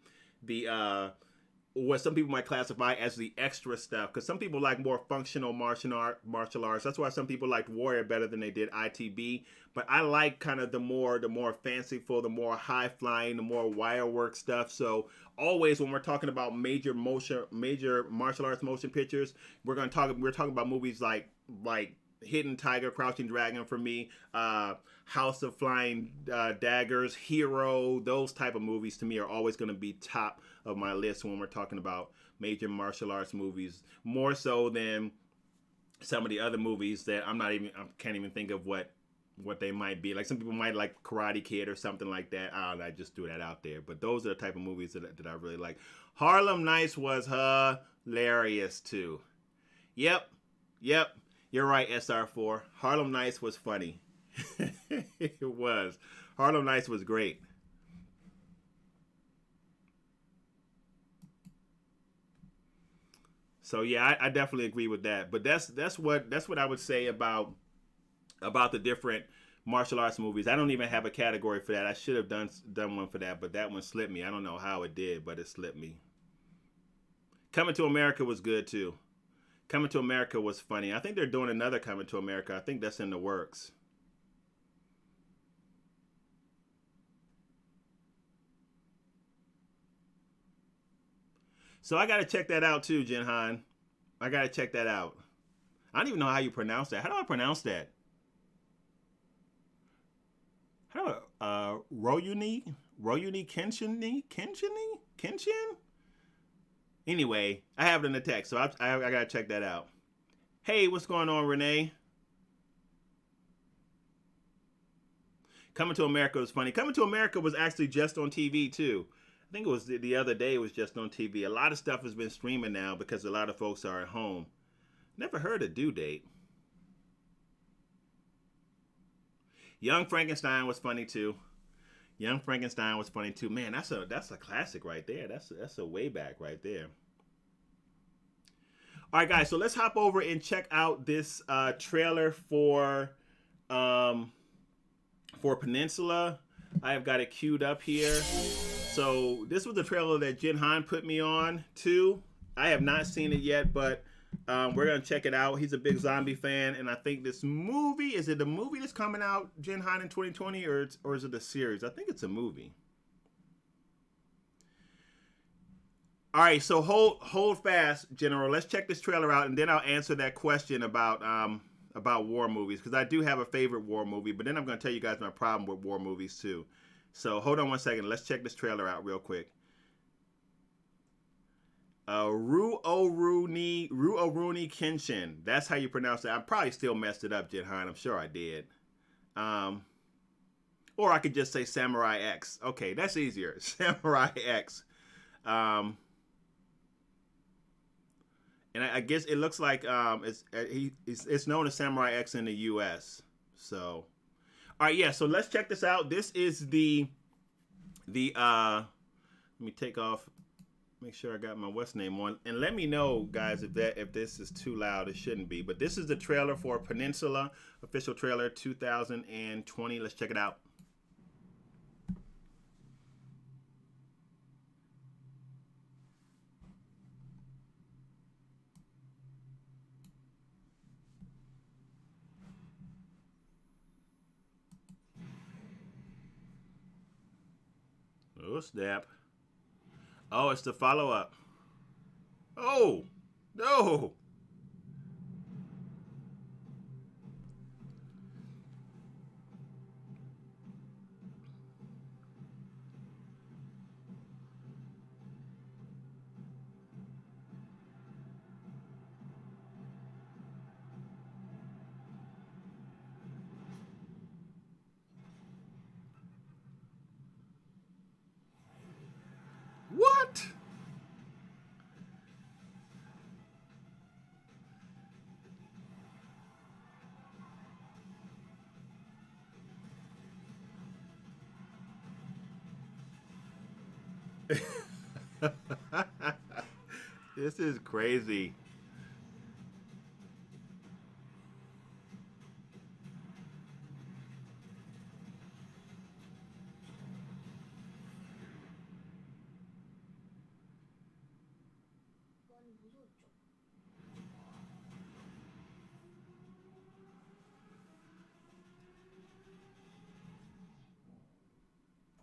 what some people might classify as the extra stuff, because some people like more functional martial arts. That's why some people liked Warrior better than they did ITB. But I like kind of the more fanciful, the more high flying, the more wire work stuff. So always when we're talking about major martial arts motion pictures, we're talking about movies like Hidden Tiger, Crouching Dragon for me, House of Flying Daggers, Hero. Those type of movies to me are always going to be top of my list when we're talking about major martial arts movies, more so than some of the other movies that I can't even think of what they might be. Like some people might like Karate Kid or something like that. I just threw that out there. But those are the type of movies that I really like. Harlem Nights was hilarious too. Yep. You're right, SR4. Harlem Nights was funny. It was. Harlem Nights was great. So yeah, I definitely agree with that. But that's what I would say about the different martial arts movies. I don't even have a category for that. I should have done one for that, but that one slipped me. I don't know how it did, but it slipped me. Coming to America was good too. Coming to America was funny. I think they're doing another Coming to America. I think that's in the works. So I gotta check that out too, Jinhan. I gotta check that out. I don't even know how you pronounce that. How do I pronounce that? How do Royuni Kenshin? Anyway, I have it in the text, so I gotta check that out. Hey, what's going on, Renee? Coming to America was funny. Coming to America was actually just on TV too. I think it was the other day. It was just on TV. A lot of stuff has been streaming now because a lot of folks are at home. Never heard of Due Date. Young Frankenstein was funny too. Young Frankenstein was funny too. Man, that's a classic right there. That's a way back right there. All right, guys. So let's hop over and check out this trailer um, for Peninsula. I have got it queued up here. So this was the trailer that Jin Han put me on to. I have not seen it yet, but we're gonna check it out. He's a big zombie fan, and I think this movie, is it the movie that's coming out, Jin Han, in 2020, or is it a series? I think it's a movie. All right, so hold fast, General. Let's check this trailer out, and then I'll answer that question about war movies, because I do have a favorite war movie, but then I'm gonna tell you guys my problem with war movies too. So hold on one second. Let's check this trailer out real quick. Ruoruni Kenshin. That's how you pronounce it. I probably still messed it up, Jinhan. I'm sure I did. Um, or I could just say Samurai X. Okay, that's easier. Samurai X. Um, and I guess it looks like it's known as Samurai X in the U.S. So, all right, yeah. So let's check this out. This is the let me take off. Make sure I got my what's name on, and let me know, guys, if this is too loud. It shouldn't be. But this is the trailer for Peninsula, official trailer 2020. Let's check it out. Oh snap! Oh, it's the follow up. Oh no! What? This is crazy.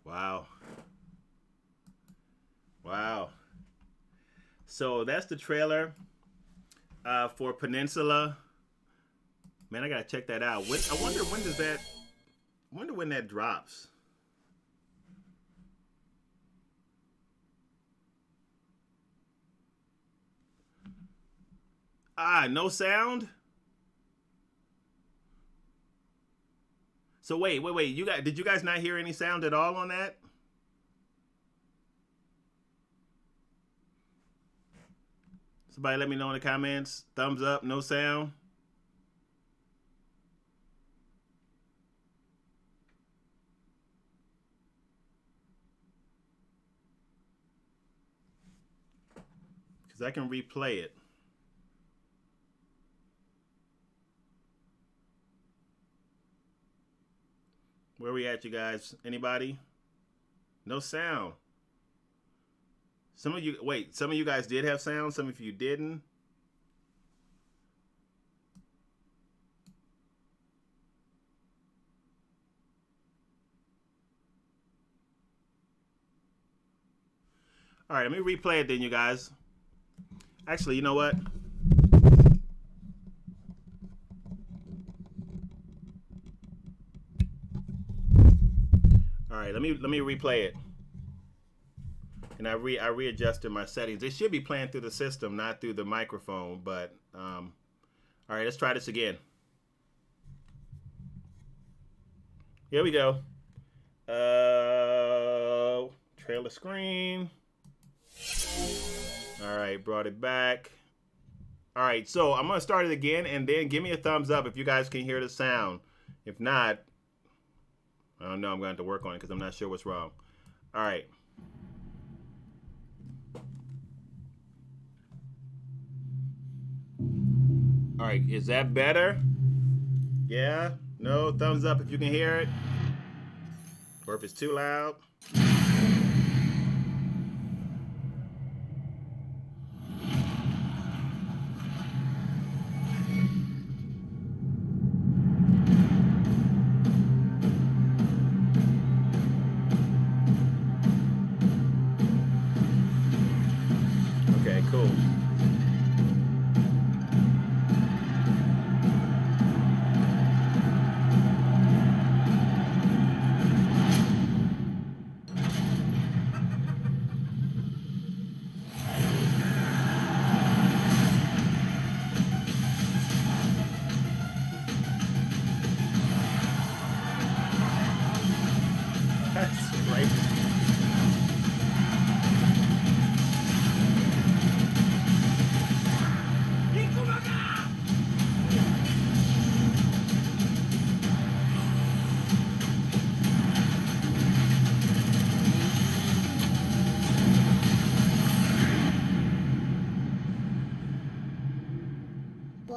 Wow. Wow. So that's the trailer for Peninsula. Man, I gotta check that out. I wonder when does that? Wonder when that drops. No sound. So wait. Did you guys not hear any sound at all on that? Somebody let me know in the comments. Thumbs up, no sound. Because I can replay it. Where we at, you guys? Anybody? No sound. Some of you guys did have sound. Some of you didn't. All right, let me replay it then, you guys. Actually, you know what? All right, let me replay it. And I readjusted my settings. It should be playing through the system, not through the microphone. But all right, let's try this again. Here we go. Trailer screen. All right, brought it back. All right, so I'm gonna start it again, and then give me a thumbs up if you guys can hear the sound. If not, I don't know. I'm gonna have to work on it because I'm not sure what's wrong. All right. All right, is that better? Yeah? No? Thumbs up if you can hear it. Or if it's too loud. Okay, cool.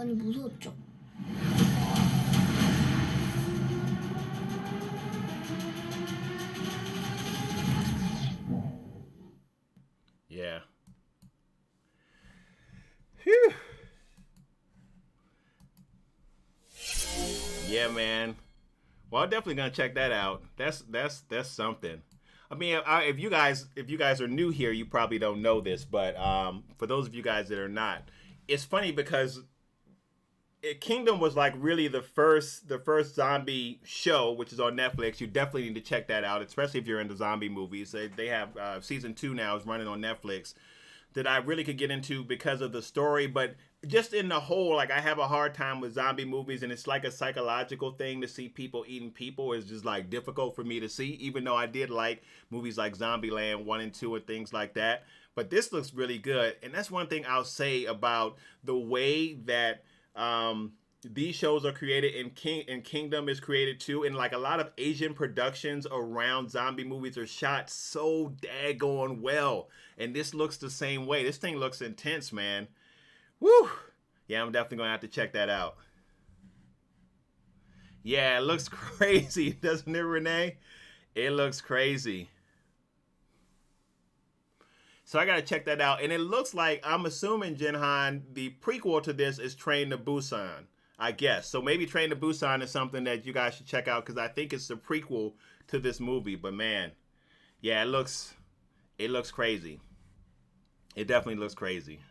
많이 무서웠죠. Yeah. Phew. Yeah, man. Well, I'm definitely gonna check that out. That's something. I mean, if you guys are new here, you probably don't know this, but for those of you guys that are not, it's funny because Kingdom was like really the first zombie show, which is on Netflix. You definitely need to check that out, especially if you're into zombie movies. They have season 2 now is running on Netflix that I really could get into because of the story, but just in the whole, like I have a hard time with zombie movies, and it's like a psychological thing to see people eating people is just like difficult for me to see. Even though I did like movies like Zombieland 1 and 2 and things like that, but this looks really good, and that's one thing I'll say about the way that these shows are created and Kingdom is created too. And like a lot of Asian productions around zombie movies are shot so daggone well. And this looks the same way. This thing looks intense, man. Woo! Yeah, I'm definitely gonna have to check that out. Yeah, it looks crazy, doesn't it, Renee? It looks crazy. So I gotta check that out. And it looks like I'm assuming Jinhan, the prequel to this is Train to Busan. I guess. So maybe Train to Busan is something that you guys should check out because I think it's the prequel to this movie. But man, yeah, it looks crazy. It definitely looks crazy.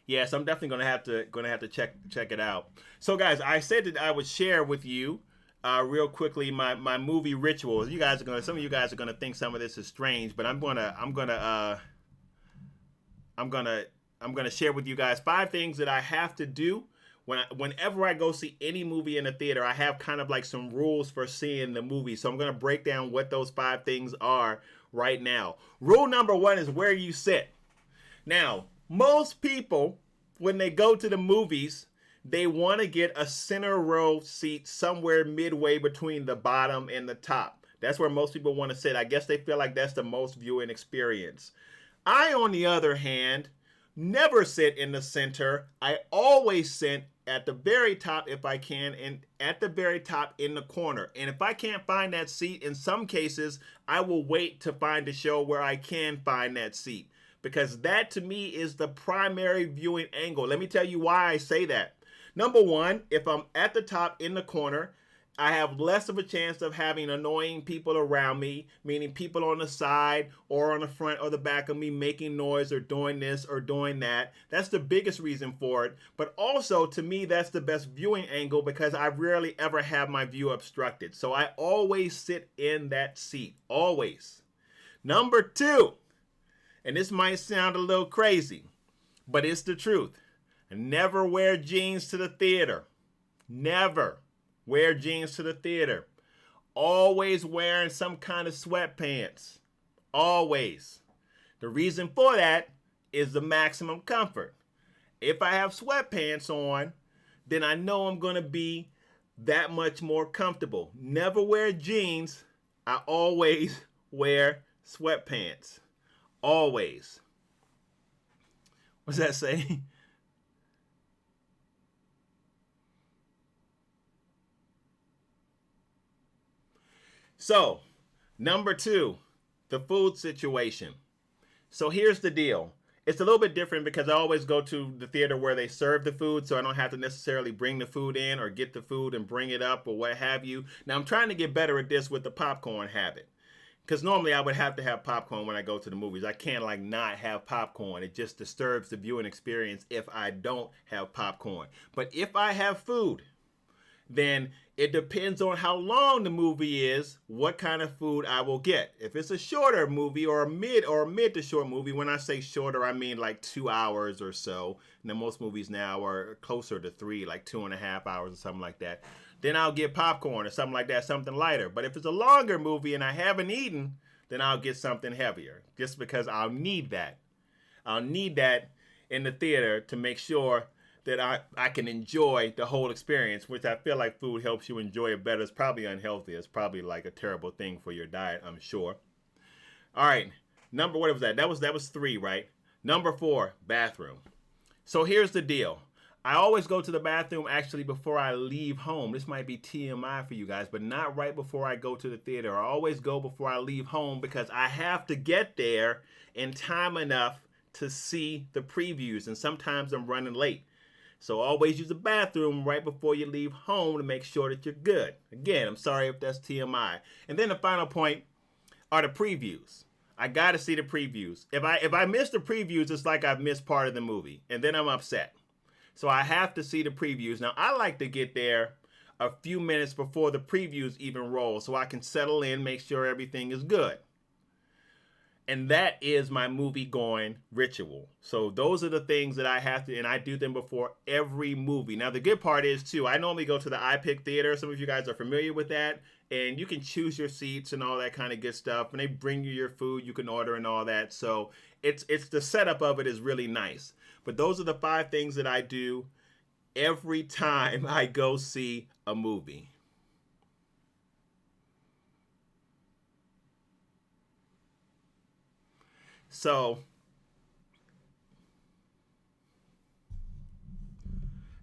Yeah, so I'm definitely gonna have to check it out. So guys, I said that I would share with you real quickly my movie rituals. Some of you guys are gonna think some of this is strange, but I'm gonna I'm gonna share with you guys 5 things that I have to do whenever I go see any movie in the theater. I have kind of like some rules for seeing the movie, so I'm gonna break down what those 5 things are right now. Rule number 1 is where you sit. Now, most people, when they go to the movies, they want to get a center row seat somewhere midway between the bottom and the top. That's where most people want to sit. I guess they feel like that's the most viewing experience. I, on the other hand, never sit in the center. I always sit at the very top if I can, and at the very top in the corner. And if I can't find that seat, in some cases, I will wait to find a show where I can find that seat, because that to me is the primary viewing angle. Let me tell you why I say that. Number one, if I'm at the top in the corner, I have less of a chance of having annoying people around me, meaning people on the side or on the front or the back of me making noise or doing this or doing that. That's the biggest reason for it. But also, to me, that's the best viewing angle because I rarely ever have my view obstructed. So I always sit in that seat. Always. Number two, and this might sound a little crazy, but it's the truth. Never wear jeans to the theater. Never wear jeans to the theater. Always wearing some kind of sweatpants. Always. The reason for that is the maximum comfort. If I have sweatpants on, then I know I'm going to be that much more comfortable. Never wear jeans. I always wear sweatpants. Always. What's that say? So, number two, the food situation. So here's the deal. It's a little bit different because I always go to the theater where they serve the food, so I don't have to necessarily bring the food in or get the food and bring it up or what have you. Now, I'm trying to get better at this with the popcorn habit. Because normally I would have to have popcorn when I go to the movies. I can't like not have popcorn. It just disturbs the viewing experience if I don't have popcorn. But if I have food, then it depends on how long the movie is, what kind of food I will get. If it's a shorter movie or a mid to short movie, when I say shorter, I mean like 2 hours or so. And then most movies now are closer to 3, like 2.5 hours or something like that. Then I'll get popcorn or something like that, something lighter. But if it's a longer movie and I haven't eaten, then I'll get something heavier, just because I'll need that. I'll need that in the theater to make sure that I can enjoy the whole experience, which I feel like food helps you enjoy it better. It's probably unhealthy. It's probably like a terrible thing for your diet, I'm sure. All right. What was that? That was three, right? Number four, bathroom. So here's the deal. I always go to the bathroom actually before I leave home. This might be TMI for you guys, but not right before I go to the theater. I always go before I leave home because I have to get there in time enough to see the previews, and sometimes I'm running late. So always use the bathroom right before you leave home to make sure that you're good. Again, I'm sorry if that's TMI. And then the final point are the previews. I gotta see the previews. If I miss the previews, it's like I've missed part of the movie, and then I'm upset. So I have to see the previews. Now I like to get there a few minutes before the previews even roll, so I can settle in, make sure everything is good. And that is my movie going ritual. So those are the things that I have to, and I do them before every movie. Now the good part is too, I normally go to the iPic Theater. Some of you guys are familiar with that, and you can choose your seats and all that kind of good stuff. And they bring you your food, you can order and all that. So it's the setup of it is really nice. But those are the 5 things that I do every time I go see a movie. So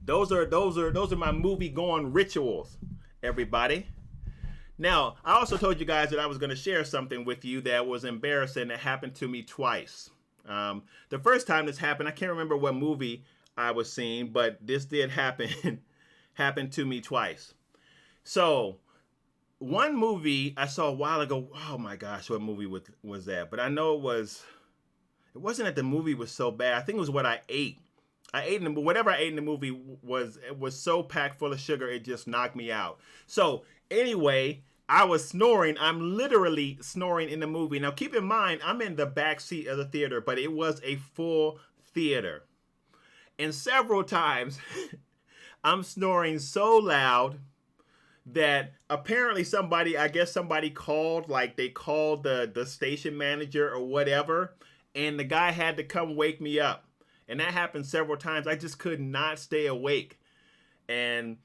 those are my movie going rituals, everybody. Now, I also told you guys that I was going to share something with you that was embarrassing that happened to me twice. The first time this happened, I can't remember what movie I was seeing, but this did happen happen to me twice. So, one movie I saw a while ago. Oh my gosh, what movie was that? But I know it wasn't that the movie was so bad. I think it was what I ate. I ate in the, whatever I ate in the movie was so packed full of sugar it just knocked me out. So anyway, I was snoring. I'm literally snoring in the movie. Now keep in mind, I'm in the back seat of the theater, but it was a full theater. And several times I'm snoring so loud that apparently I guess somebody called, like they called the station manager or whatever, and the guy had to come wake me up. And that happened several times. I just could not stay awake. And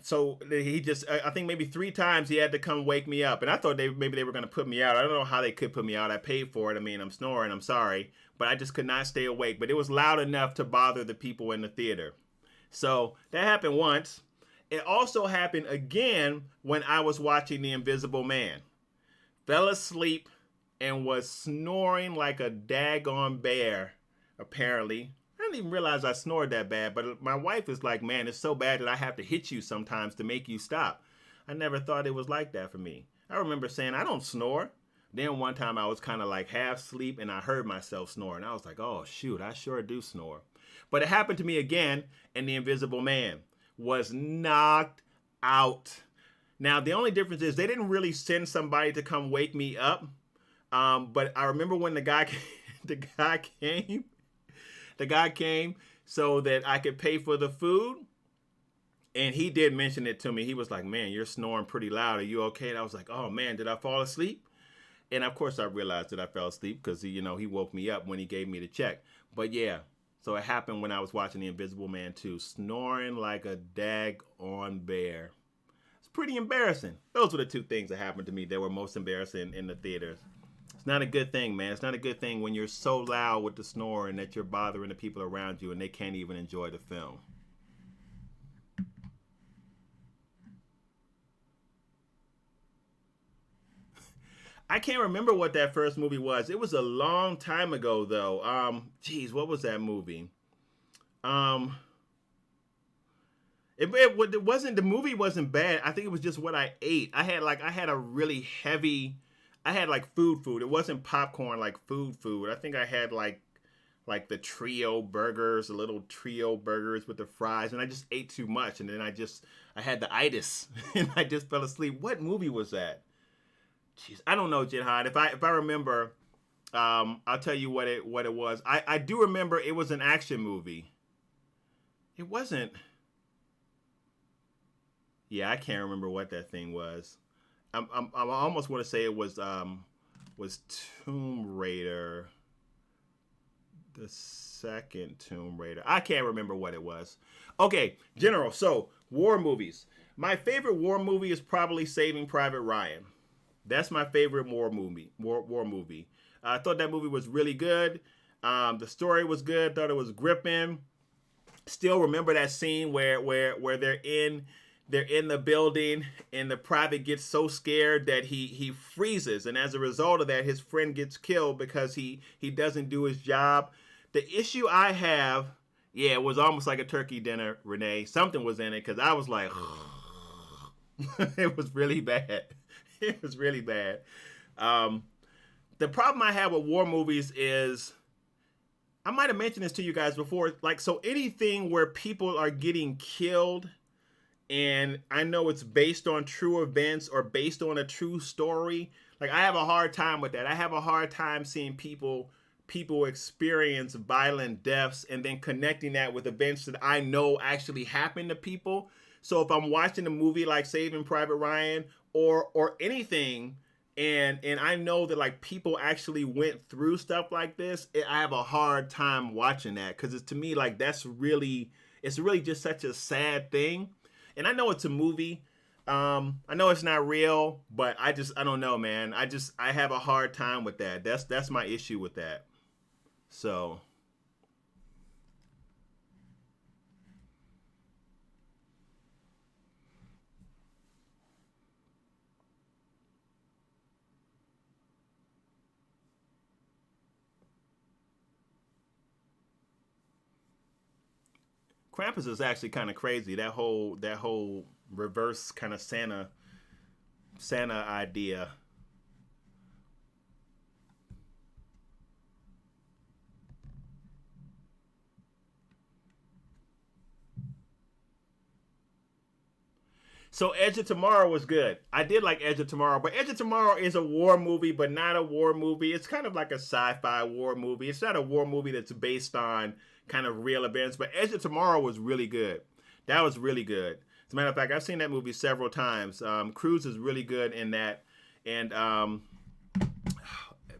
so he just, I think maybe 3 times he had to come wake me up. And I thought maybe they were going to put me out. I don't know how they could put me out. I paid for it. I mean, I'm snoring. I'm sorry. But I just could not stay awake. But it was loud enough to bother the people in the theater. So that happened once. It also happened again when I was watching The Invisible Man. Fell asleep and was snoring like a daggone bear, apparently. I didn't even realize I snored that bad, but my wife is like, man, it's so bad that I have to hit you sometimes to make you stop. I never thought it was like that for me. I remember saying, I don't snore. Then one time I was kind of like half asleep and I heard myself snoring. I was like, oh, shoot, I sure do snore. But it happened to me again, and The Invisible Man was knocked out. Now, the only difference is they didn't really send somebody to come wake me up. But I remember when the guy came, so that I could pay for the food. And he did mention it to me. He was like, man, you're snoring pretty loud. Are you okay? And I was like, oh man, did I fall asleep? And of course I realized that I fell asleep because he woke me up when he gave me the check. But yeah, so it happened when I was watching The Invisible Man 2, snoring like a dag-on bear. It's pretty embarrassing. Those were the 2 things that happened to me that were most embarrassing in the theaters. It's not a good thing, man. It's not a good thing when you're so loud with the snoring that you're bothering the people around you and they can't even enjoy the film. I can't remember what that first movie was. It was a long time ago, though. Geez, what was that movie? Um, it wasn't, the movie wasn't bad. I think it was just what I ate. I had a really heavy. I had like food. It wasn't popcorn, like food. I think I had like the trio burgers, the little trio burgers with the fries, and I just ate too much, and then I had the itis, and I just fell asleep. What movie was that? Jeez, I don't know, Jihad. If I remember, I'll tell you what it was. I do remember it was an action movie. It wasn't. Yeah, I can't remember what that thing was. I almost want to say it was Tomb Raider, the second Tomb Raider. I can't remember what it was. Okay, General. So war movies. My favorite war movie is probably Saving Private Ryan. That's my favorite war movie. War movie. I thought that movie was really good. The story was good. Thought it was gripping. Still remember that scene where they're in the building and the private gets so scared that he freezes, and as a result of that his friend gets killed because he doesn't do his job. The issue I have, yeah, it was almost like a turkey dinner, Renee. Something was in it because I was like it was really bad. It was really bad. um the problem I have with war movies is, I might have mentioned this to you guys before, like, so anything where people are getting killed and I know it's based on true events or based on a true story, like I have a hard time with that. I have a hard time seeing people experience violent deaths and then connecting that with events that I know actually happened to people. So if I'm watching a movie like Saving Private Ryan or anything, and I know that like people actually went through stuff like this, I have a hard time watching that because it's, to me, like that's really, it's really just such a sad thing. And I know it's a movie. I know it's not real, but I don't know, man. I have a hard time with that. That's my issue with that. So Krampus is actually kind of crazy. That whole reverse kind of Santa idea. So Edge of Tomorrow was good. I did like Edge of Tomorrow, but Edge of Tomorrow is a war movie, but not a war movie. It's kind of like a sci-fi war movie. It's not a war movie that's based on kind of real events. But Edge of Tomorrow was really good. That was really good. As a matter of fact, I've seen that movie several times. Cruise is really good in that, and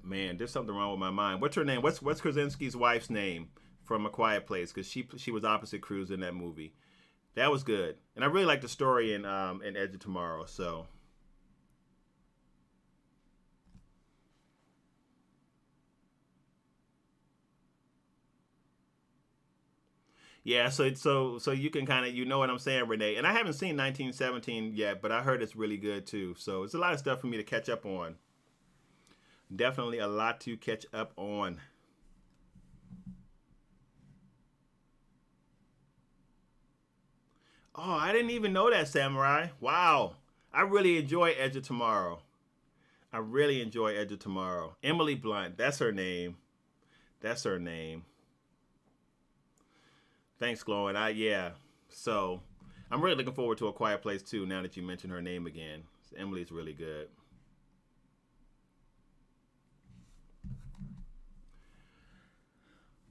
man, there's something wrong with my mind. What's her name? What's Krasinski's wife's name from A Quiet Place? Because she was opposite Cruise in that movie. That was good, and I really like the story in Edge of Tomorrow. So yeah, so you can kind of, you know what I'm saying, Renee. And I haven't seen 1917 yet, but I heard it's really good too. So it's a lot of stuff for me to catch up on. Definitely a lot to catch up on. Oh, I didn't even know that, Samurai. Wow, I really enjoy Edge of Tomorrow. I really enjoy Edge of Tomorrow. Emily Blunt, that's her name. That's her name. Thanks, Glowing. Yeah. So I'm really looking forward to A Quiet Place too. Now that you mentioned her name again, Emily's really good.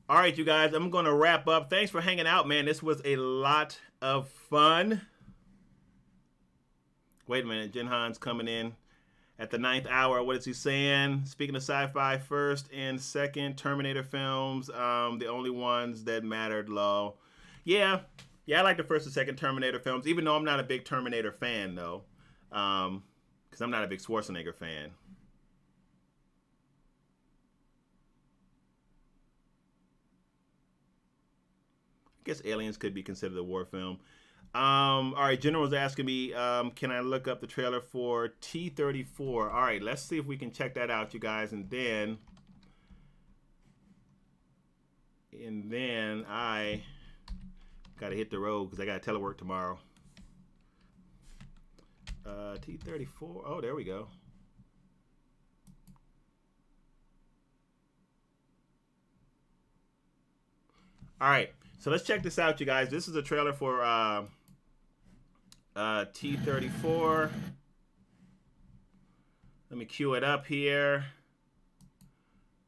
All right, you guys, I'm going to wrap up. Thanks for hanging out, man. This was a lot of fun. Wait a minute, Jen Han's coming in at the ninth hour. What is he saying? Speaking of sci-fi, first and second Terminator films, the only ones that mattered, low. Yeah, yeah, I like the first and second Terminator films, even though I'm not a big Terminator fan, though, because I'm not a big Schwarzenegger fan. I guess Aliens could be considered a war film. All right, General's asking me, can I look up the trailer for T-34? All right, let's see if we can check that out, you guys, and then I gotta hit the road because I gotta telework tomorrow. T-34. Oh, there we go. All right, so let's check this out, you guys. This is a trailer for T-34. Let me cue it up here.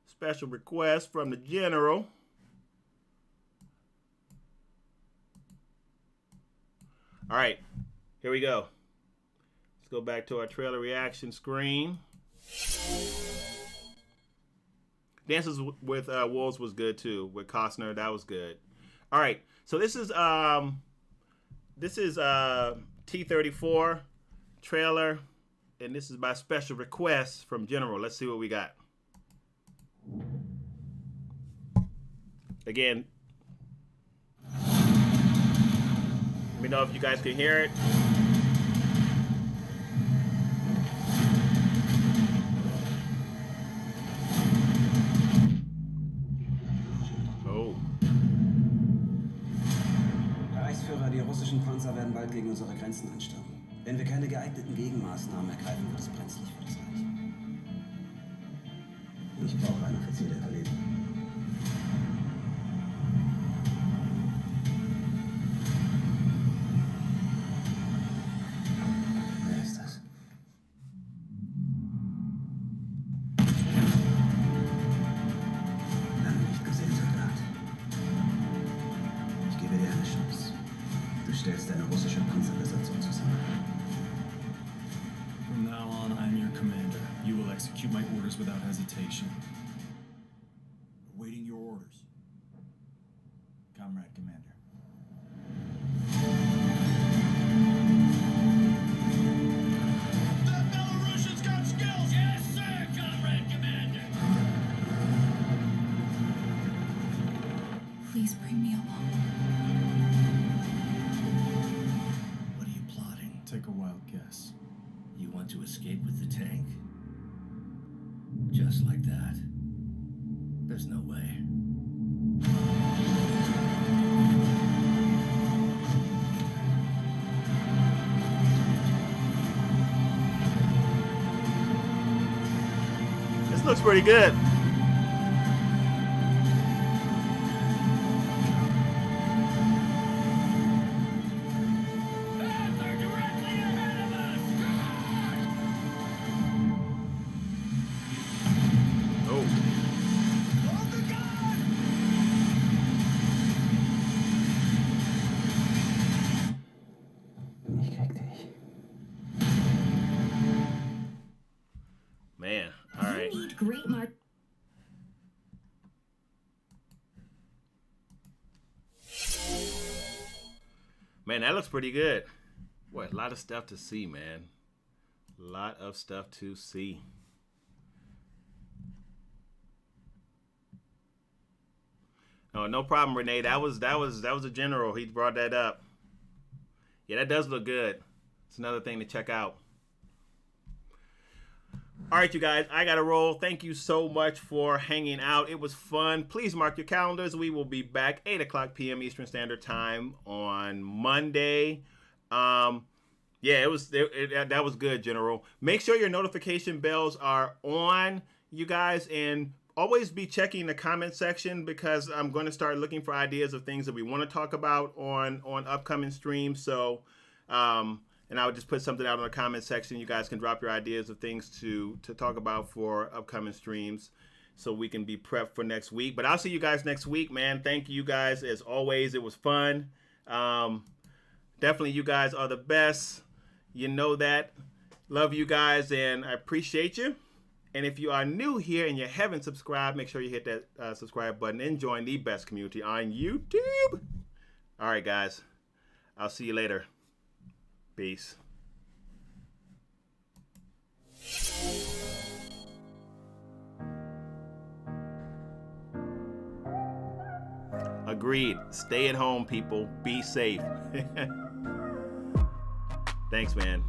Special request from the General. All right, here we go. Let's go back to our trailer reaction screen. Dances with Wolves was good too. With Costner, that was good. All right, so this is T-34 trailer. and this is by special request from General. Let's see what we got. Again, let me know if you guys can hear it. Oh. Herr Reichsführer, die russischen Panzer werden bald gegen unsere Grenzen anstürmen. Wenn wir keine geeigneten Gegenmaßnahmen ergreifen, wird es brenzlig für das Reich. Ich brauche einen Offizier, der überlebt. Wer ist das? Lange nicht gesehen, Soldat. Ich gebe dir eine Chance. Du stellst eine russische Panzerbesatzung zusammen. From now on, I am your commander. You will execute my orders without hesitation. Awaiting your orders, Comrade Commander. The Belarusians got skills! Yes, sir, Comrade Commander! Please bring me along. What are you plotting? Take a wild guess. You want to escape with the tank? Just like that? There's no way. This looks pretty good. They're directly ahead of us! Oh. Hold the gun! Ich krieg dich. Man. All right. You need great mark. Man, that looks pretty good. Boy, a lot of stuff to see, man. A lot of stuff to see. Oh, no problem, Renee. That was a general. He brought that up. Yeah, that does look good. It's another thing to check out. All right, you guys, I got to roll. Thank you so much for hanging out. It was fun. Please mark your calendars. We will be back 8 o'clock p.m. Eastern Standard Time on Monday. Yeah, that was good, General. Make sure your notification bells are on, you guys, and always be checking the comment section because I'm going to start looking for ideas of things that we want to talk about on upcoming streams. So, and I would just put something out in the comment section. You guys can drop your ideas of things to talk about for upcoming streams so we can be prepped for next week. But I'll see you guys next week, man. Thank you guys. As always, it was fun. Definitely you guys are the best. You know that. Love you guys, and I appreciate you. And if you are new here and you haven't subscribed, make sure you hit that subscribe button and join the best community on YouTube. All right, guys. I'll see you later. Peace. Agreed. Stay at home, people. Be safe. Thanks, man.